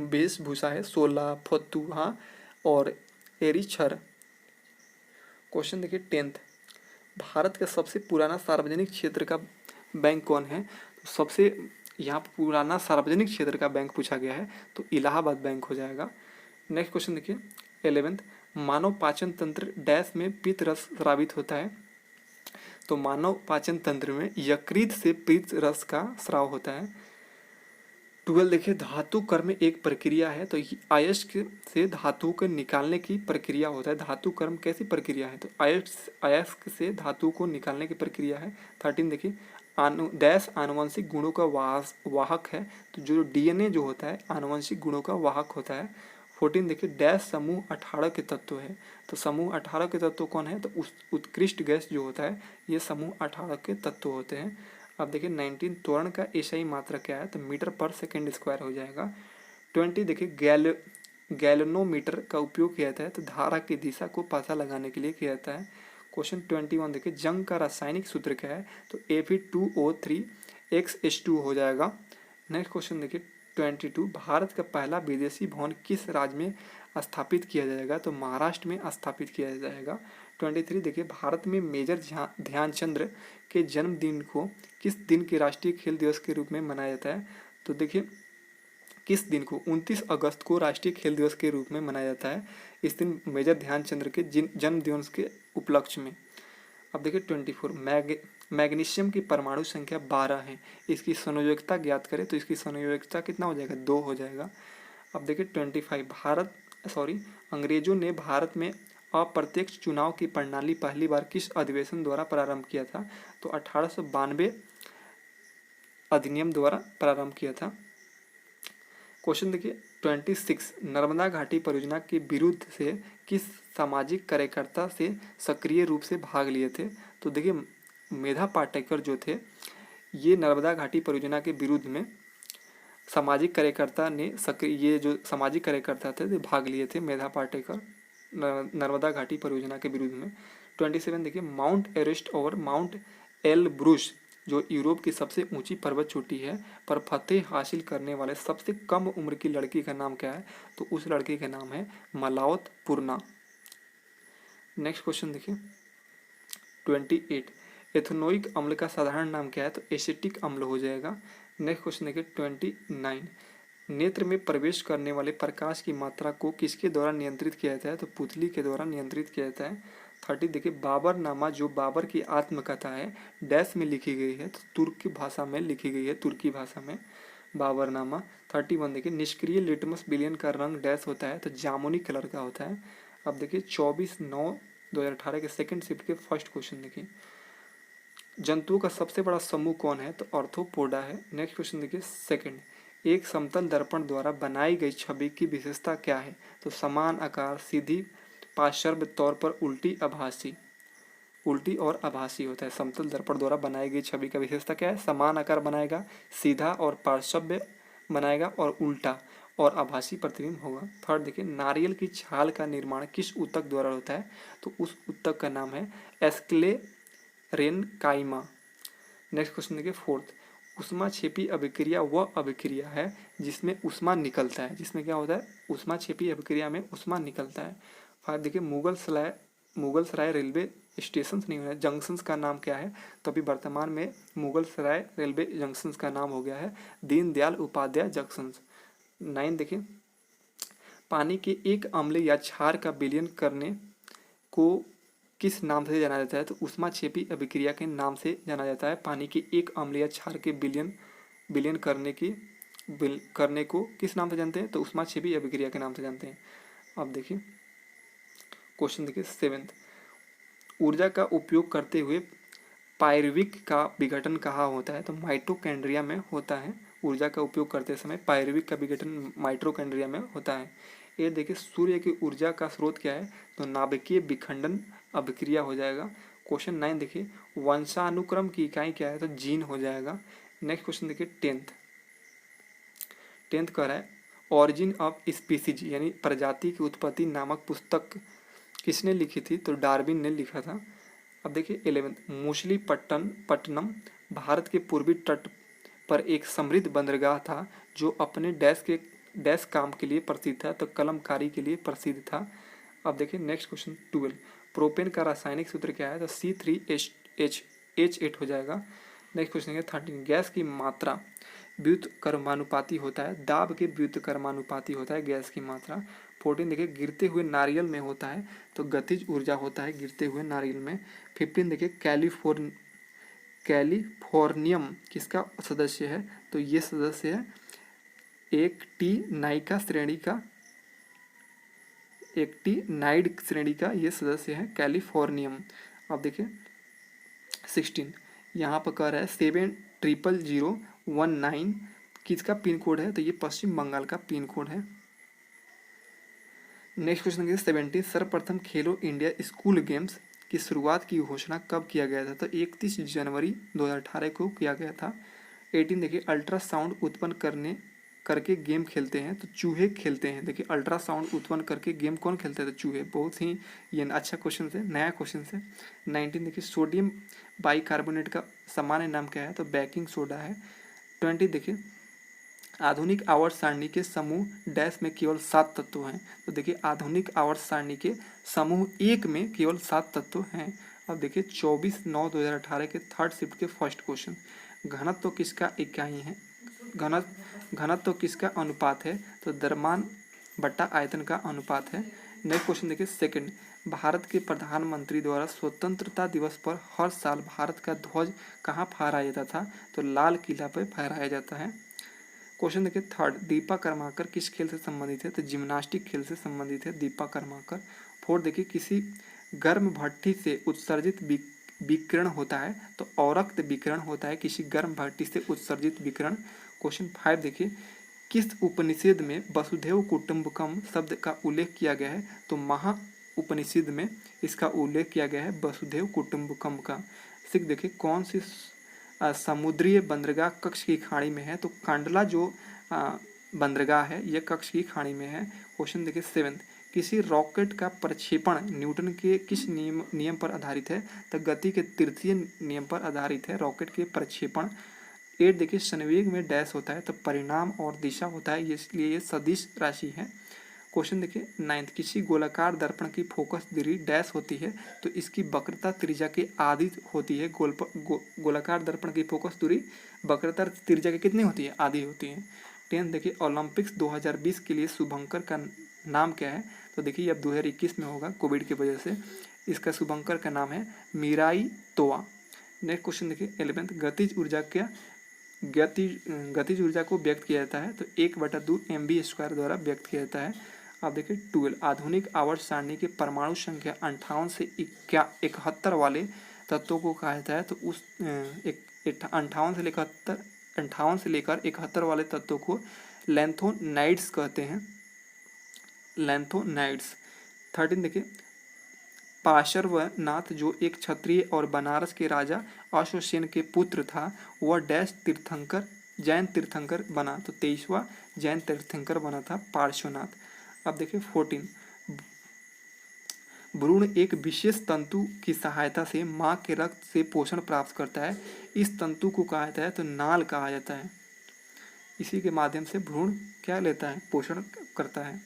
वेशभूषा है सोला, फतुहा और एरीछर। क्वेश्चन देखिए 10th, भारत का सबसे पुराना सार्वजनिक क्षेत्र का बैंक कौन है? तो सबसे यहाँ पर पुराना सार्वजनिक क्षेत्र का बैंक पूछा गया है, तो इलाहाबाद बैंक हो जाएगा। नेक्स्ट क्वेश्चन देखिए 11th, मानव पाचन तंत्र डैश में पित्त रस स्रावित होता है? तो मानव पाचन तंत्र में यकृत से पित्त रस का स्राव होता है। 12 देखिए धातु कर्म एक प्रक्रिया है? तो अयस्क से धातु को निकालने की प्रक्रिया होता है। धातु कर्म कैसी प्रक्रिया है? तो अयस्क से धातु को निकालने की प्रक्रिया है। 13 देखिए डैश आनुवंशिक गुणों का वाहक है? तो जो DNA जो होता है आनुवंशिक गुणों का वाहक होता है। 14 देखिए डैश समूह 18 के तत्व है? तो समूह 18 के तत्व कौन है? तो उत्कृष्ट गैस जो होता है ये समूह 18 के तत्व होते हैं। अब देखिए 19 त्वरण का एसआई मात्रा क्या है? तो मीटर पर सेकेंड स्क्वायर हो जाएगा। 20 देखिए गैल्वेनोमीटर का उपयोग किया जाता है? तो धारा की दिशा को पता लगाने के लिए किया जाता है। क्वेश्चन 21 देखिए जंग का रासायनिक सूत्र क्या है? तो Fe2O3 हो जाएगा। नेक्स्ट क्वेश्चन देखिए 22 भारत का पहला विदेशी भवन किस राज्य में स्थापित किया जाएगा? तो महाराष्ट्र में स्थापित किया जाएगा। 23 देखिए भारत में मेजर ध्यानचंद्र के जन्मदिन को किस दिन के राष्ट्रीय खेल दिवस के रूप में मनाया जाता है? तो देखिए किस दिन को 29 अगस्त को राष्ट्रीय खेल दिवस के रूप में मनाया जाता है। इस दिन मेजर ध्यानचंद्र के जन्म दिवस के उपलक्ष्य में। अब देखिए 24 मैग्नीशियम की परमाणु संख्या 12 है, इसकी संयोजकता ज्ञात करें? तो इसकी संयोजकता कितना हो जाएगा? 2 हो जाएगा। अब देखिए 25 अंग्रेजों ने भारत में अप्रत्यक्ष चुनाव की प्रणाली पहली बार किस अधिवेशन द्वारा प्रारंभ किया था? तो 1892 अधिनियम द्वारा प्रारंभ किया था। क्वेश्चन देखिए 26 नर्मदा घाटी परियोजना के विरुद्ध से किस सामाजिक कार्यकर्ता से सक्रिय रूप से भाग लिए थे? तो देखिए मेधा पाटेकर जो थे ये नर्मदा घाटी परियोजना के विरुद्ध में सामाजिक कार्यकर्ता ने ये जो सामाजिक कार्यकर्ता थे वो भाग लिए थे मेधा पाटेकर नर्मदा घाटी परियोजना के विरुद्ध में। 27 देखिए माउंट एवरेस्ट और माउंट एलब्रूस जो यूरोप की सबसे ऊंची पर्वत चोटी है पर फतेह हासिल करने वाले सबसे कम उम्र की लड़की का नाम क्या है? तो उस लड़की का नाम है मलावत पूर्णा। नेक्स्ट क्वेश्चन देखिए 28। एथेनोइक अम्ल का साधारण नाम क्या है? तो एसिटिक अम्ल हो जाएगा। नेक्स्ट क्वेश्चन देखिए 29। नेत्र में प्रवेश करने वाले प्रकाश की मात्रा को किसके द्वारा नियंत्रित किया जाता है? तो पुतली के द्वारा नियंत्रित किया जाता है। 30 देखिए बाबरनामा जो बाबर की आत्मकथा है डैश में लिखी गई है? तो तुर्की भाषा में लिखी गई है, तुर्की भाषा में बाबरनामा। 31 देखिए निष्क्रिय लिटमस विलयन का रंग डैश होता है? तो जामुनी कलर का होता है। अब देखिए 24/9/2018 के सेकंड शिफ्ट के फर्स्ट क्वेश्चन देखिए जंतुओं का सबसे बड़ा समूह कौन है? तो ऑर्थोपोडा है। नेक्स्ट क्वेश्चन देखिए सेकंड, एक समतल दर्पण द्वारा बनाई गई छवि की विशेषता क्या है? तो समान आकार, सीधी, पार्श्व तौर पर उल्टी, आभासी। उल्टी और आभासी होता है। समतल दर्पण द्वारा बनाई गई छवि का विशेषता क्या है? समान आकार बनाएगा, सीधा और पार्श्व बनाएगा और उल्टा और आभासी प्रतिबिंब होगा। थर्ड देखिए नारियल की छाल का निर्माण किस ऊतक द्वारा होता है? तो उस ऊतक का नाम है एस्क्लेरेनकाइमा। नेक्स्ट क्वेश्चन देखिए फोर्थ, ऊष्मा छेपी अभिक्रिया वह अभिक्रिया है जिसमें ऊष्मा निकलता है। जिसमें क्या होता है? ऊष्मा छेपी अभिक्रिया में ऊष्मा निकलता है। फाइव देखिए मुगल सराय रेलवे स्टेशन नहीं होना, जंक्शंस का नाम क्या है? तो अभी वर्तमान में मुगल सराय रेलवे जंक्शंस का नाम हो गया है दीनदयाल उपाध्याय जंक्शंस। 9 देखिए पानी के एक अम्ल या क्षार का विलयन करने को किस नाम से जाना जाता है? तो ऊष्मा छेपी अभिक्रिया के नाम से जाना जाता है। पानी के एक अम्ल या क्षार के विलयन करने को किस नाम से जानते हैं? तो ऊष्मा छेपी अभिक्रिया के नाम से जानते हैं। अब देखिए क्वेश्चन देखिए 7th, ऊर्जा का उपयोग करते हुए पायरुविक का विघटन कहाँ होता है? तो माइटोकॉन्ड्रिया में होता है। ऊर्जा का उपयोग करते समय पायरुविक का विघटन माइटोकॉन्ड्रिया में होता है। ये देखिए सूर्य की ऊर्जा का स्रोत क्या है? तो नाभिकीय विखंडन अभिक्रिया हो जाएगा। क्वेश्चन 9 देखिए वंशानुक्रम की इकाई क्या है? तो जीन हो जाएगा। नेक्स्ट क्वेश्चन देखिए 10th कह रहा है ऑरिजिन ऑफ स्पीसीज यानी प्रजाति की उत्पत्ति नामक पुस्तक किसने लिखी थी? तो डार्विन ने लिखा था। अब देखिए 11th मछलीपट्टनम भारत के पूर्वी तट पर एक समृद्ध बंदरगाह था जो अपने डैश काम के लिए प्रसिद्ध था? तो कलमकारी के लिए प्रसिद्ध था। अब देखिए नेक्स्ट क्वेश्चन 12, प्रोपेन का रासायनिक सूत्र क्या है? तो C3H8 हो जाएगा। नेक्स्ट क्वेश्चन है 13, गैस की मात्रा व्युत्क्रमानुपाती होता है? दाब के व्युत्क्रमानुपाती होता है गैस की मात्रा। 14 देखिए गिरते हुए नारियल में होता है? तो गतिज ऊर्जा होता है गिरते हुए नारियल में। 15 देखिए कैलिफोर्नियम किसका सदस्य है? तो ये सदस्य है एक्टिनाइड श्रेणी का ये सदस्य है कैलिफोर्नियम। अब देखिए 16 यहाँ पर कह रहा है 70019 किसका पिन कोड है? तो ये पश्चिम बंगाल का पिन कोड है। नेक्स्ट क्वेश्चन देखिए 17, सर्वप्रथम खेलो इंडिया स्कूल गेम्स की शुरुआत की घोषणा कब किया गया था? तो 31 जनवरी 2018 को किया गया था। 18 देखिए अल्ट्रासाउंड उत्पन्न करके गेम खेलते हैं? तो चूहे खेलते हैं। देखिए अल्ट्रासाउंड उत्पन्न करके गेम कौन खेलते हैं? तो चूहे। बहुत ही ये अच्छा क्वेश्चन है, नया क्वेश्चन है। 19 देखिए सोडियम बाइकार्बोनेट का सामान्य नाम क्या है? तो बेकिंग सोडा है। 20 देखिए आधुनिक आवर्त सारणी के समूह डैश में केवल 7 तत्व हैं? तो देखिए आधुनिक आवर्त सारणी के समूह 1 में केवल 7 तत्व हैं। अब देखिए 24/9/2018 के थर्ड शिफ्ट के फर्स्ट क्वेश्चन, घनत्व किसका इकाई है? घनत्व किसका अनुपात है? तो द्रव्यमान बटा आयतन का अनुपात है। नेक्स्ट क्वेश्चन देखिए सेकंड, भारत के प्रधानमंत्री द्वारा स्वतंत्रता दिवस पर हर साल भारत का ध्वज कहाँ फहराया जाता था? तो लाल किला पर फहराया जाता है। क्वेश्चन देखिए थर्ड, दीपा कर्माकर किस खेल से संबंधित है? तो जिम्नास्टिक खेल से संबंधित है दीपा कर्माकर। फोर्थ देखिए किसी गर्म भट्टी से उत्सर्जित विकिरण होता है? तो औरक्त विकिरण होता है किसी गर्म भट्टी से उत्सर्जित विकिरण। क्वेश्चन 5 देखिए किस उपनिषद में वसुधैव कुटुंबकम शब्द का उल्लेख किया गया है? तो महा उपनिषद में इसका उल्लेख किया गया है वसुधैव कुटुंबकम का। 6 देखिए कौन सी समुद्रीय बंदरगाह कक्ष की खाड़ी में है? तो कांडला जो बंदरगाह है यह कक्ष की खाड़ी में है। क्वेश्चन देखिए 7, किसी रॉकेट का प्रक्षेपण न्यूटन के किस नियम पर आधारित है? तो गति के तृतीय नियम पर आधारित है रॉकेट के प्रक्षेपण। 8 देखिए संवेग में डैश होता है? तो परिणाम और दिशा होता है, इसलिए ये सदिश राशि है। क्वेश्चन देखिए 9th, किसी गोलाकार दर्पण की फोकस दूरी डैश होती है तो इसकी वक्रता त्रिज्या के आधी होती है। गोलाकार दर्पण की फोकस दूरी वक्रता त्रिज्या की कितनी होती है? आधी होती है। 10th देखिए ओलंपिक्स 2020 के लिए शुभंकर का नाम क्या है? तो देखिए अब 2021 में होगा कोविड की वजह से। इसका शुभंकर का नाम है मीराई तोआ। नेक्स्ट क्वेश्चन देखिए 11th, गतिज ऊर्जा क्या गतिज ऊर्जा को व्यक्त किया जाता है? तो 1/2 mv² द्वारा व्यक्त किया जाता है। अब देखिए 12, आधुनिक आवर्त सारणी के परमाणु संख्या 58 से 71 वाले तत्वों को कहा जाता है। तो उस 58 से लेकर 71 वाले तत्वों को लैंथोनाइड्स कहते हैं, लैंथोनाइड्स। 13 देखिए पार्श्वनाथ जो एक क्षत्रिय और बनारस के राजा अश्वसेन के पुत्र था, वह डैश तीर्थंकर जैन तीर्थंकर बना। तो 23वां जैन तीर्थंकर बना था पार्श्वनाथ। अब देखिए 14, भ्रूण एक विशेष तंतु की सहायता से मां के रक्त से पोषण प्राप्त करता है। इस तंतु को कहा जाता है तो नाल कहा जाता है। इसी के माध्यम से भ्रूण क्या लेता है? पोषण करता है।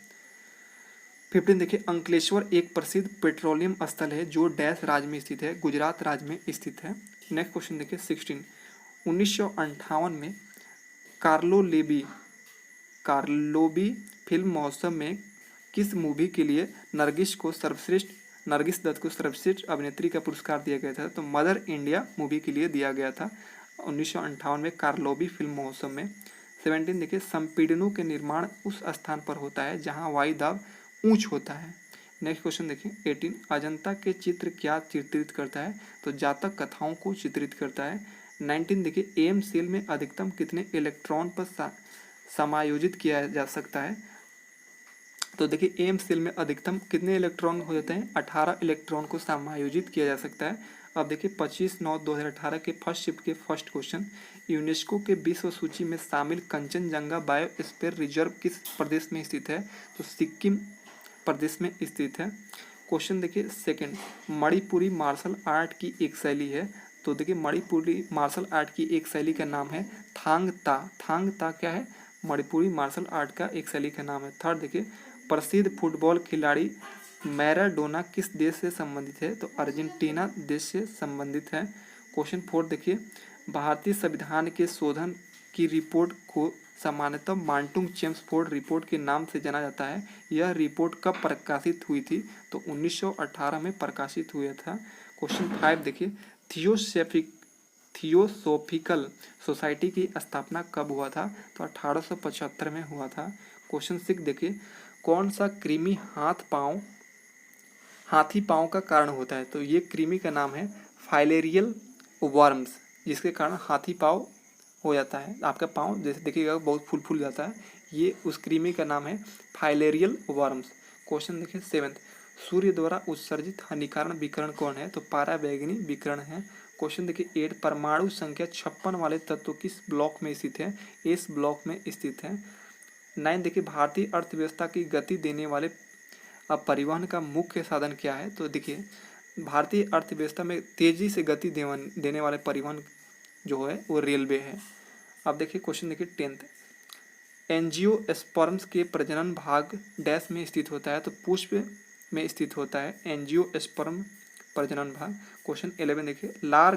15 देखिए अंकलेश्वर एक प्रसिद्ध पेट्रोलियम स्थल है जो डैश राज्य में स्थित है? गुजरात राज्य में स्थित है। नेक्स्ट क्वेश्चन देखिए 16, 1958 में कार्लोबी फिल्म महोत्सव में किस मूवी के लिए नरगिस दत्त को सर्वश्रेष्ठ अभिनेत्री का पुरस्कार दिया गया था? तो मदर इंडिया मूवी के लिए दिया गया था 1958 में कार्लोबी फिल्म महोत्सव में। 17 देखिए संपीड़नों के निर्माण उस स्थान पर होता है जहां वायु दाब ऊंच होता है। नेक्स्ट क्वेश्चन देखिए 18, अजंता के चित्र क्या चित्रित करता है? तो जातक कथाओं को चित्रित करता है। 19 देखिए एम सेल में अधिकतम कितने इलेक्ट्रॉन पर समायोजित किया जा सकता है? तो देखिए एम सेल में अधिकतम कितने इलेक्ट्रॉन हो जाते हैं? 18 इलेक्ट्रॉन को समायोजित किया जा सकता है। अब देखिए 25/9/2018 के फर्स्ट शिफ्ट के फर्स्ट क्वेश्चन, यूनेस्को के विश्व सूची में शामिल कंचनजंगा बायोस्फीयर रिजर्व किस प्रदेश में स्थित है? तो सिक्किम प्रदेश में स्थित है। क्वेश्चन देखिए सेकंड, मणिपुरी मार्शल आर्ट की एक शैली है। तो देखिए मणिपुरी मार्शल आर्ट की एक शैली का नाम है थांग ता। थांग ता क्या है? मणिपुरी मार्शल आर्ट का एक शैली का नाम है। थर्ड देखिए प्रसिद्ध फुटबॉल खिलाड़ी मैराडोना किस देश से संबंधित है? तो अर्जेंटीना देश से संबंधित है। क्वेश्चन 4 देखिए भारतीय संविधान के शोधन की रिपोर्ट को सामान्यतः मार्टुंग चेम्सफोर्ड रिपोर्ट के नाम से जाना जाता है। यह रिपोर्ट कब प्रकाशित हुई थी? तो 1918 में प्रकाशित हुआ था। क्वेश्चन 5 देखिए थियोसोफिकल सोसाइटी की स्थापना कब हुआ था? तो 1875 में हुआ था। क्वेश्चन 6 देखिए कौन सा कृमि हाथी पाँव का कारण होता है? तो ये कृमि का नाम है फाइलेरियल वर्म्स, जिसके कारण हाथी पाँव हो जाता है। आपका पाँव जैसे देखिएगा बहुत फूल जाता है, ये उस कृमि का नाम है फाइलेरियल वर्म्स। क्वेश्चन देखिए 7, सूर्य द्वारा उत्सर्जित हानिकारक विकिरण कौन है? तो पाराबैंगनी विकिरण है। क्वेश्चन देखिए 8, परमाणु संख्या 56 वाले तत्व किस ब्लॉक में स्थित है? इस ब्लॉक में स्थित है। 9 देखिए भारतीय अर्थव्यवस्था की गति देने वाले परिवहन का मुख्य साधन क्या है? तो देखिए भारतीय अर्थव्यवस्था में तेजी से गति देने वाले परिवहन जो है वो रेलवे है। अब देखिए क्वेश्चन देखिए 10th, एंजियोस्पर्म्स के प्रजनन भाग डैश में स्थित होता है? तो पुष्प में स्थित होता है एंजियोस्पर्म प्रजनन भाग। क्वेश्चन 11 देखिए लार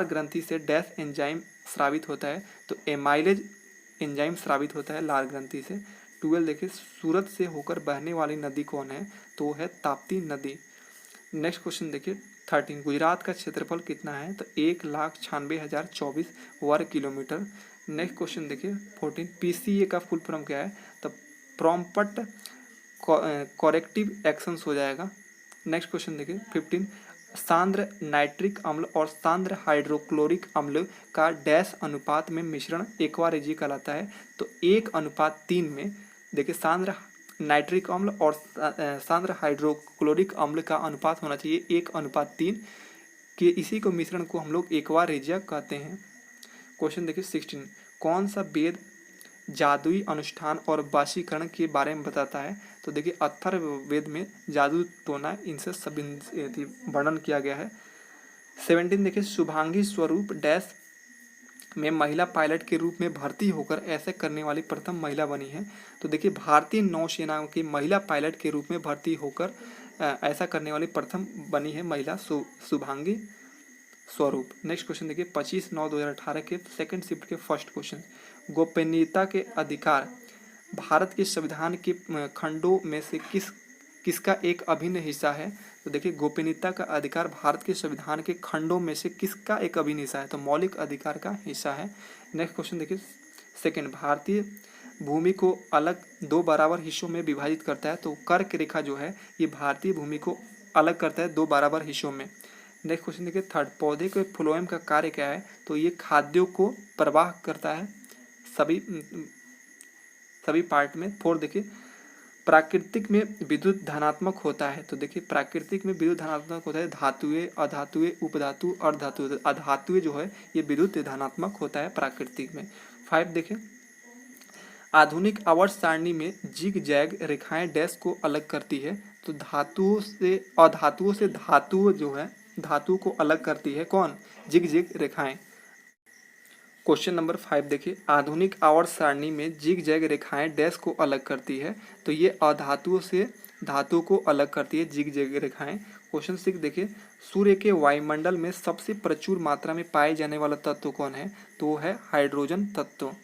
ग्रंथि से डैश एंजाइम स्रावित होता है? तो एमाइलेज एंजाइम स्रावित होता है लार ग्रंथि से। 12 देखिए सूरत से होकर बहने वाली नदी कौन है? तो वो है ताप्ती नदी। नेक्स्ट क्वेश्चन देखिए 13, गुजरात का क्षेत्रफल कितना है? तो 1,96,024 वर्ग किलोमीटर। नेक्स्ट क्वेश्चन देखिए 14, PCA का फुल फॉर्म क्या है? तो प्रॉम्प्ट करेक्टिव एक्शंस हो जाएगा। नेक्स्ट क्वेश्चन देखिए 15, सांद्र नाइट्रिक अम्ल और सांद्र हाइड्रोक्लोरिक अम्ल का डैश अनुपात में मिश्रण एक्वारेजी कहलाता है? तो 1:3 में। देखिए सांद्र नाइट्रिक अम्ल और सांद्र हाइड्रोक्लोरिक अम्ल का अनुपात होना चाहिए 1:3 के, इसी को मिश्रण को हम लोग एक्वारेजिया कहते हैं। क्वेश्चन देखिए 16, कौन सा वेद जादुई अनुष्ठान और वशीकरण के बारे में बताता है? तो देखिए अथर्ववेद में जादू टोना इनसे वर्णन किया गया है। 17 देखिए शुभांगी स्वरूप डैश में महिला पायलट के रूप में भर्ती होकर ऐसे करने वाली प्रथम महिला बनी है। तो देखिए भारतीय नौसेना की महिला पायलट के रूप में भर्ती होकर ऐसा करने वाली प्रथम बनी है महिला शुभांगी स्वरूप। नेक्स्ट क्वेश्चन देखिए 25/9/2018 के सेकंड शिफ्ट के फर्स्ट क्वेश्चन, गोपनीयता के अधिकार भारत के संविधान के खंडों में से किसका एक अभिन्न हिस्सा है। तो देखिए गोपनीयता का अधिकार भारत के संविधान के खंडों में से किसका एक अभिन्न हिस्सा है, तो मौलिक अधिकार का हिस्सा है। नेक्स्ट क्वेश्चन देखिए सेकंड, भारतीय भूमि को अलग दो बराबर हिस्सों में विभाजित करता है। तो कर्क रेखा जो है ये भारतीय भूमि को अलग करता है दो बराबर हिस्सों में। नेक्स्ट क्वेश्चन देखिए थर्ड, पौधे के फ्लोएम का कार्य क्या है। तो ये खाद्यों को प्रवाह करता है सभी पार्ट में। फोर्थ देखिए प्राकृतिक में विद्युत धनात्मक होता है। तो देखिए प्राकृतिक में विद्युत धनात्मक होता है धातुएं, अधातुएं, उपधातु, अर्धधातु। अधातुएं जो है ये विद्युत धनात्मक होता है प्राकृतिक में। 5 देखिए आधुनिक आवर्त सारणी में जिग जैग रेखाएं डैश को अलग करती है। तो धातुओं से अधातुओं से धातु जो है धातु को अलग करती है कौन, जिग जैग रेखाएं। क्वेश्चन नंबर 5 देखिए आधुनिक आवर्त सारणी में जिग जैग रेखाएं डैश को अलग करती है। तो ये अधातुओं से धातु को अलग करती है जिग जैग रेखाएं। क्वेश्चन 6 देखिए सूर्य के वायुमंडल में सबसे प्रचुर मात्रा में पाए जाने वाला तत्व कौन है। तो वो है हाइड्रोजन तत्व।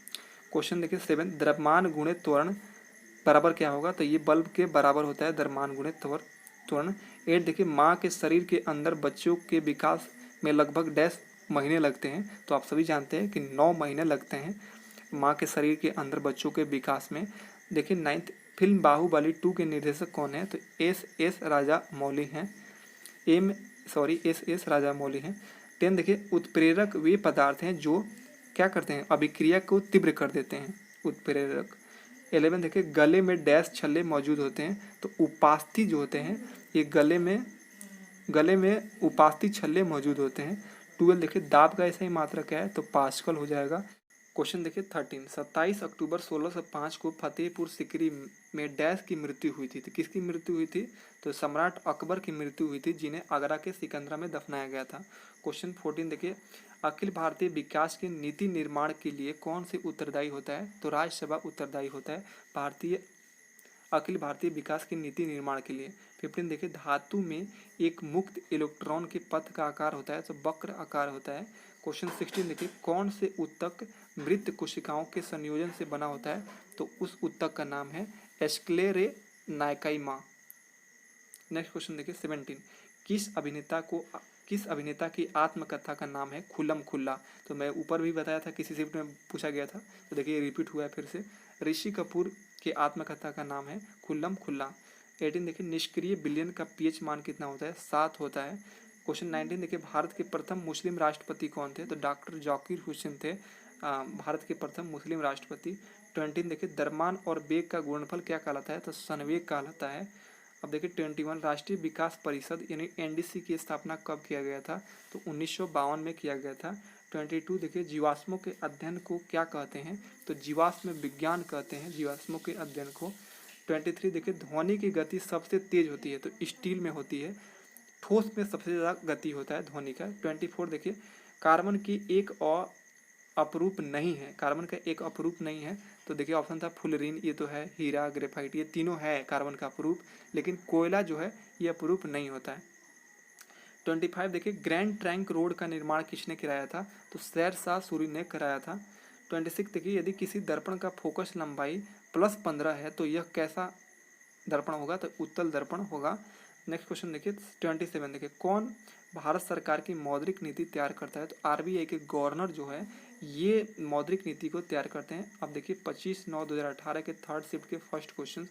क्वेश्चन देखिए 7 द्रव्यमान गुणित त्वरण बराबर क्या होगा। तो ये बल्ब के बराबर होता है द्रव्यमान गुणित त्वरण। 8 देखिए माँ के शरीर के अंदर बच्चों के विकास में लगभग डैश महीने लगते हैं। तो आप सभी जानते हैं कि 9 महीने लगते हैं माँ के शरीर के अंदर बच्चों के विकास में। देखिए 9th फिल्म बाहुबली 2 के निर्देशक कौन है। तो एस राजामौली हैं। एस राजामौली हैं। 10 देखिए उत्प्रेरक वे पदार्थ हैं जो क्या करते हैं, अभिक्रिया को तीव्र कर देते हैं, उत्प्रेरक। 11 देखिए गले में डैश छल्ले मौजूद होते हैं। तो उपास्थि जो होते हैं ये गले में उपास्थि छल्ले मौजूद होते हैं। 12 देखिए दाब का ऐसा ही मात्रा क्या है, तो पास्कल हो जाएगा। क्वेश्चन देखिए 13 27 अक्टूबर 1605 को फतेहपुर सिकरी में डैश की मृत्यु हुई थी। तो किसकी मृत्यु हुई थी, तो सम्राट अकबर की मृत्यु हुई थी जिन्हें आगरा के सिकंदरा में दफनाया गया था। क्वेश्चन 14 देखिए अखिल भारतीय विकास के नीति निर्माण के लिए कौन से उत्तरदायी होता है। तो राज्यसभा उत्तरदायी होता है अखिल भारतीय विकास की नीति निर्माण के लिए। 15 देखिए धातु में एक मुक्त इलेक्ट्रॉन के पथ का आकार होता है, तो वक्र आकार होता है। क्वेश्चन 16 देखिए कौन से उत्तक मृत कोशिकाओं के संयोजन से बना होता है। तो उस उत्तक का नाम है एस्क्लेरेनाइकाइमा। नेक्स्ट क्वेश्चन देखिए 17 किस अभिनेता की आत्मकथा का नाम है खुल्लम खुल्ला। तो मैं ऊपर भी बताया था, किसी शिफ्ट में पूछा गया था, तो देखिए रिपीट हुआ है फिर से। ऋषि कपूर की आत्मकथा का नाम है खुल्लम खुल्ला। 18 देखिए निष्क्रिय बिलियन का पीएच मान कितना होता है, 7 होता है। क्वेश्चन 19 देखिए भारत के प्रथम मुस्लिम राष्ट्रपति कौन थे। तो डॉक्टर जाकिर हुसैन थे भारत के प्रथम मुस्लिम राष्ट्रपति। 20 देखिए द्रव्यमान और वेग का गुणनफल क्या कहलाता है, तो संवेग कहलाता है। अब देखिए 21 राष्ट्रीय विकास परिषद यानी एनडीसी की स्थापना कब किया गया था। तो 1952 में किया गया था। 22 देखिए जीवाश्मों के अध्ययन को क्या कहते हैं। तो जीवाश्म विज्ञान कहते हैं जीवाश्मों के अध्ययन को। 23 देखिए ध्वनि की गति सबसे तेज होती है, तो स्टील में होती है। ठोस में सबसे ज़्यादा गति होता है ध्वनि का। 24 देखिए कार्बन की एक अपरूप नहीं है, कार्बन का एक अपरूप नहीं है। तो देखिए ऑप्शन था फुलरीन, ये तो है, हीरा, ग्रेफाइट, ये तीनों है कार्बन का अपरूप, लेकिन कोयला जो है ये अपरूप नहीं होता है। 25 देखिए ग्रैंड ट्रंक रोड का निर्माण किसने कराया था। तो शेरशाह सूरी ने कराया था। 26 देखिए यदि किसी दर्पण का फोकस लंबाई +15 है तो यह कैसा दर्पण होगा, तो उत्तल दर्पण होगा। नेक्स्ट क्वेश्चन देखिए 27 देखिए कौन भारत सरकार की मौद्रिक नीति तैयार करता है। तो आरबीआई के गवर्नर जो है ये मौद्रिक नीति को तैयार करते हैं। अब देखिए 25/9/2018 के थर्ड शिफ्ट के first question,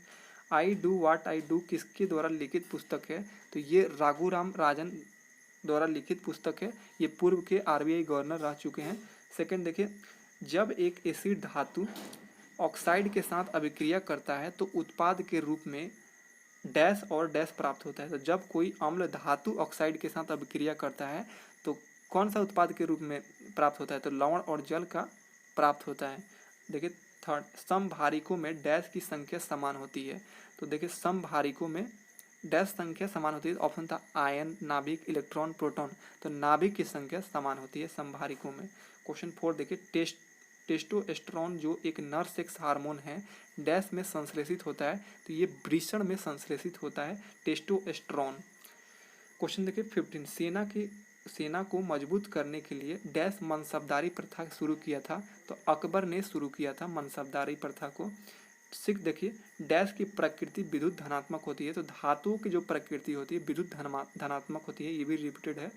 I do what I do किसके द्वारा लिखित पुस्तक है। तो ये राघुराम राजन द्वारा लिखित पुस्तक है, ये पूर्व के आरबीआई गवर्नर रह चुके हैं। सेकंड देखिए जब एक एसिड धातु ऑक्साइड के साथ अभिक्रिया करता है तो उत्पाद के रूप में डैश और डैश प्राप्त होता है। तो जब कोई अम्ल धातु ऑक्साइड के साथ अभिक्रिया करता है तो कौन सा उत्पाद के रूप में प्राप्त होता है, तो लवण और जल का प्राप्त होता है। देखिए थर्ड समभारिकों में डैश की संख्या समान होती है। तो देखिए समभारिकों में डैश संख्या समान होती है। ऑप्शन था आयन, नाभिक, इलेक्ट्रॉन, प्रोटॉन। तो नाभिक की संख्या समान होती है संभारिकों में। क्वेश्चन 4 देखिए, टेस्टोस्टेरोन जो एक नर सेक्स हार्मोन है डैश में संश्लेषित होता है, तो ये वृषण में संश्लेषित होता है टेस्टोस्टेरोन। क्वेश्चन देखिए 15, सेना को मजबूत करने के लिए डैश मनसबदारी प्रथा शुरू किया था, तो अकबर ने शुरू किया था मनसबदारी प्रथा को। 6 देखिए, डैश की प्रकृति विद्युत धनात्मक होती है, तो धातुओं की जो प्रकृति होती है विद्युत धनात्मक होती है, ये भी रिपीटेड है।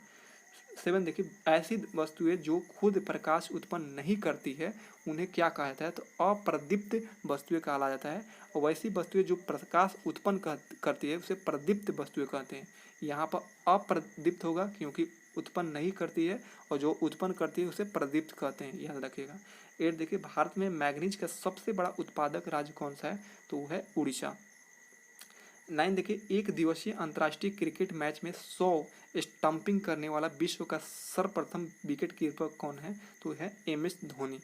7 देखिए, ऐसी वस्तुएं जो खुद प्रकाश उत्पन्न नहीं करती है उन्हें क्या कहा जाता है, तो अप्रदीप्त वस्तुएं कहा जाता है। और वैसी वस्तुएं जो प्रकाश उत्पन्न करती है उसे प्रदीप्त वस्तुएं कहते हैं। यहाँ पर अप्रदीप्त होगा क्योंकि उत्पन्न नहीं करती है, और जो उत्पन्न करती है उसे प्रदीप्त कहते हैं, याद रखिएगा। 8 देखिए, भारत में मैग्नीज का सबसे बड़ा उत्पादक राज्य कौन सा है, तो वो है उड़ीसा। 9 देखिए, एक दिवसीय अंतर्राष्ट्रीय क्रिकेट मैच में 100 स्टंपिंग करने वाला विश्व का सर्वप्रथम विकेट कीपर कौन है, तो है MS धोनी।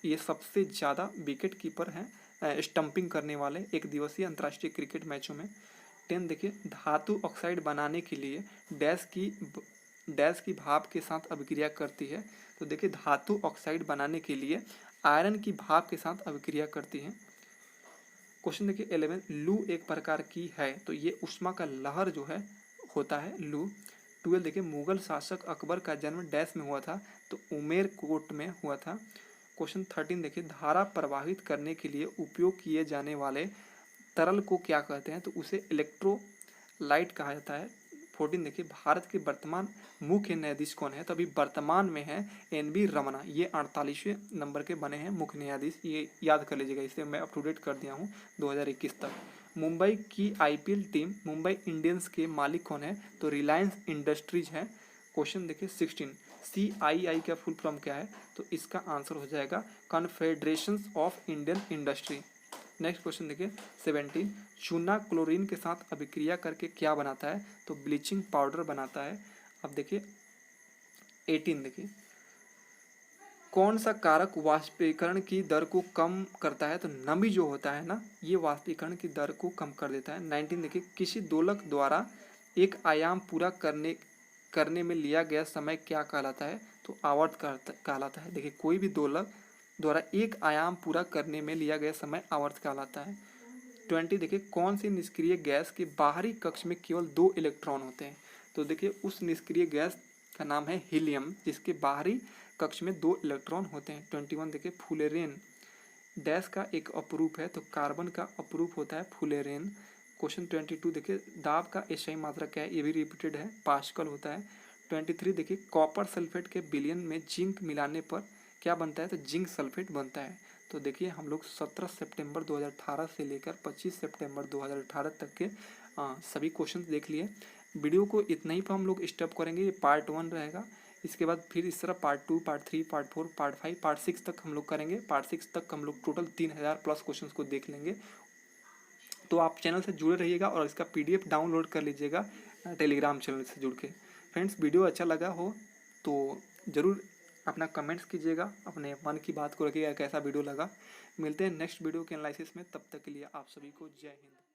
ये सबसे ज़्यादा विकेट कीपर हैं स्टंपिंग करने वाले एक दिवसीय अंतर्राष्ट्रीय क्रिकेट मैचों में। 10 देखिए, धातु ऑक्साइड बनाने के लिए डैश की भाप के साथ अभिक्रिया करती है, तो देखिए धातु ऑक्साइड बनाने के लिए आयरन की भाप के साथ अभिक्रिया करती है। क्वेश्चन देखिए 11, लू एक प्रकार की है, तो ये उष्मा का लहर जो है होता है लू। 12 देखिए, मुगल शासक अकबर का जन्म डैश में हुआ था, तो उमेरकोट में हुआ था। क्वेश्चन 13 देखिए, धारा प्रवाहित करने के लिए उपयोग किए जाने वाले तरल को क्या कहते हैं, तो उसे इलेक्ट्रोलाइट कहा जाता है। 14 देखिए, भारत के वर्तमान मुख्य न्यायाधीश कौन है, तो अभी वर्तमान में है NV रमना। ये 48वें नंबर के बने हैं मुख्य न्यायाधीश, ये याद कर लीजिएगा, इसे मैं अप टू डेट कर दिया हूँ 2021 तक। मुंबई की IPL टीम मुंबई इंडियंस के मालिक कौन है, तो रिलायंस इंडस्ट्रीज है। क्वेश्चन देखिए 16, CII का फुल फॉर्म क्या है, तो इसका आंसर हो जाएगा confederation of Indian industry. Next question देखिए 17, चूना क्लोरीन के साथ अभिक्रिया करके क्या बनाता है, तो ब्लीचिंग पाउडर बनाता है। अब देखिए 18 देखिए, कौन सा कारक वाष्पीकरण की दर को कम करता है, तो नमी जो होता है ना ये वाष्पीकरण की दर को कम कर देता है। 19 देखिए, किसी दोलक द्वारा एक आयाम पूरा करने में लिया गया समय क्या कहलाता है, तो आवर्त कहलाता है। देखिए कोई भी दोलक द्वारा एक आयाम पूरा करने में लिया गया समय आवर्त कहलाता है। 20 देखिए, कौन सी निष्क्रिय गैस के बाहरी कक्ष में केवल 2 इलेक्ट्रॉन होते हैं, तो देखिए उस निष्क्रिय गैस का नाम है हीलियम, जिसके बाहरी कक्ष में 2 इलेक्ट्रॉन होते हैं। 21 देखिए, फुलेरेन डैश का एक अपरूप है, तो कार्बन का अपरूप होता है फुलेरेन। क्वेश्चन 22 देखिए, दाब का SI मात्रा क्या है, ये भी रिपीटेड है, पास्कल होता है। 23 देखिए, कॉपर सल्फेट के विलयन में जिंक मिलाने पर क्या बनता है, तो जिंक सल्फेट बनता है। तो देखिए हम लोग 17 सितंबर 2018 से लेकर 25 सितंबर 2018 तक के सभी क्वेश्चन देख लिए। वीडियो को इतना ही पर हम लोग स्टॉप करेंगे, ये पार्ट 1 रहेगा। इसके बाद फिर इस तरह part 2, part 3, part 4, part 5, part 6 तक हम लोग करेंगे। पार्ट 6 तक हम लोग टोटल 3000 प्लस क्वेश्चन को देख लेंगे। तो आप चैनल से जुड़े रहिएगा और इसका PDF डाउनलोड कर लीजिएगा टेलीग्राम चैनल से जुड़ के। फ्रेंड्स, वीडियो अच्छा लगा हो तो ज़रूर अपना कमेंट्स कीजिएगा, अपने मन की बात को रखिएगा कैसा वीडियो लगा। मिलते हैं नेक्स्ट वीडियो के एनालिसिस में, तब तक के लिए आप सभी को जय हिंद।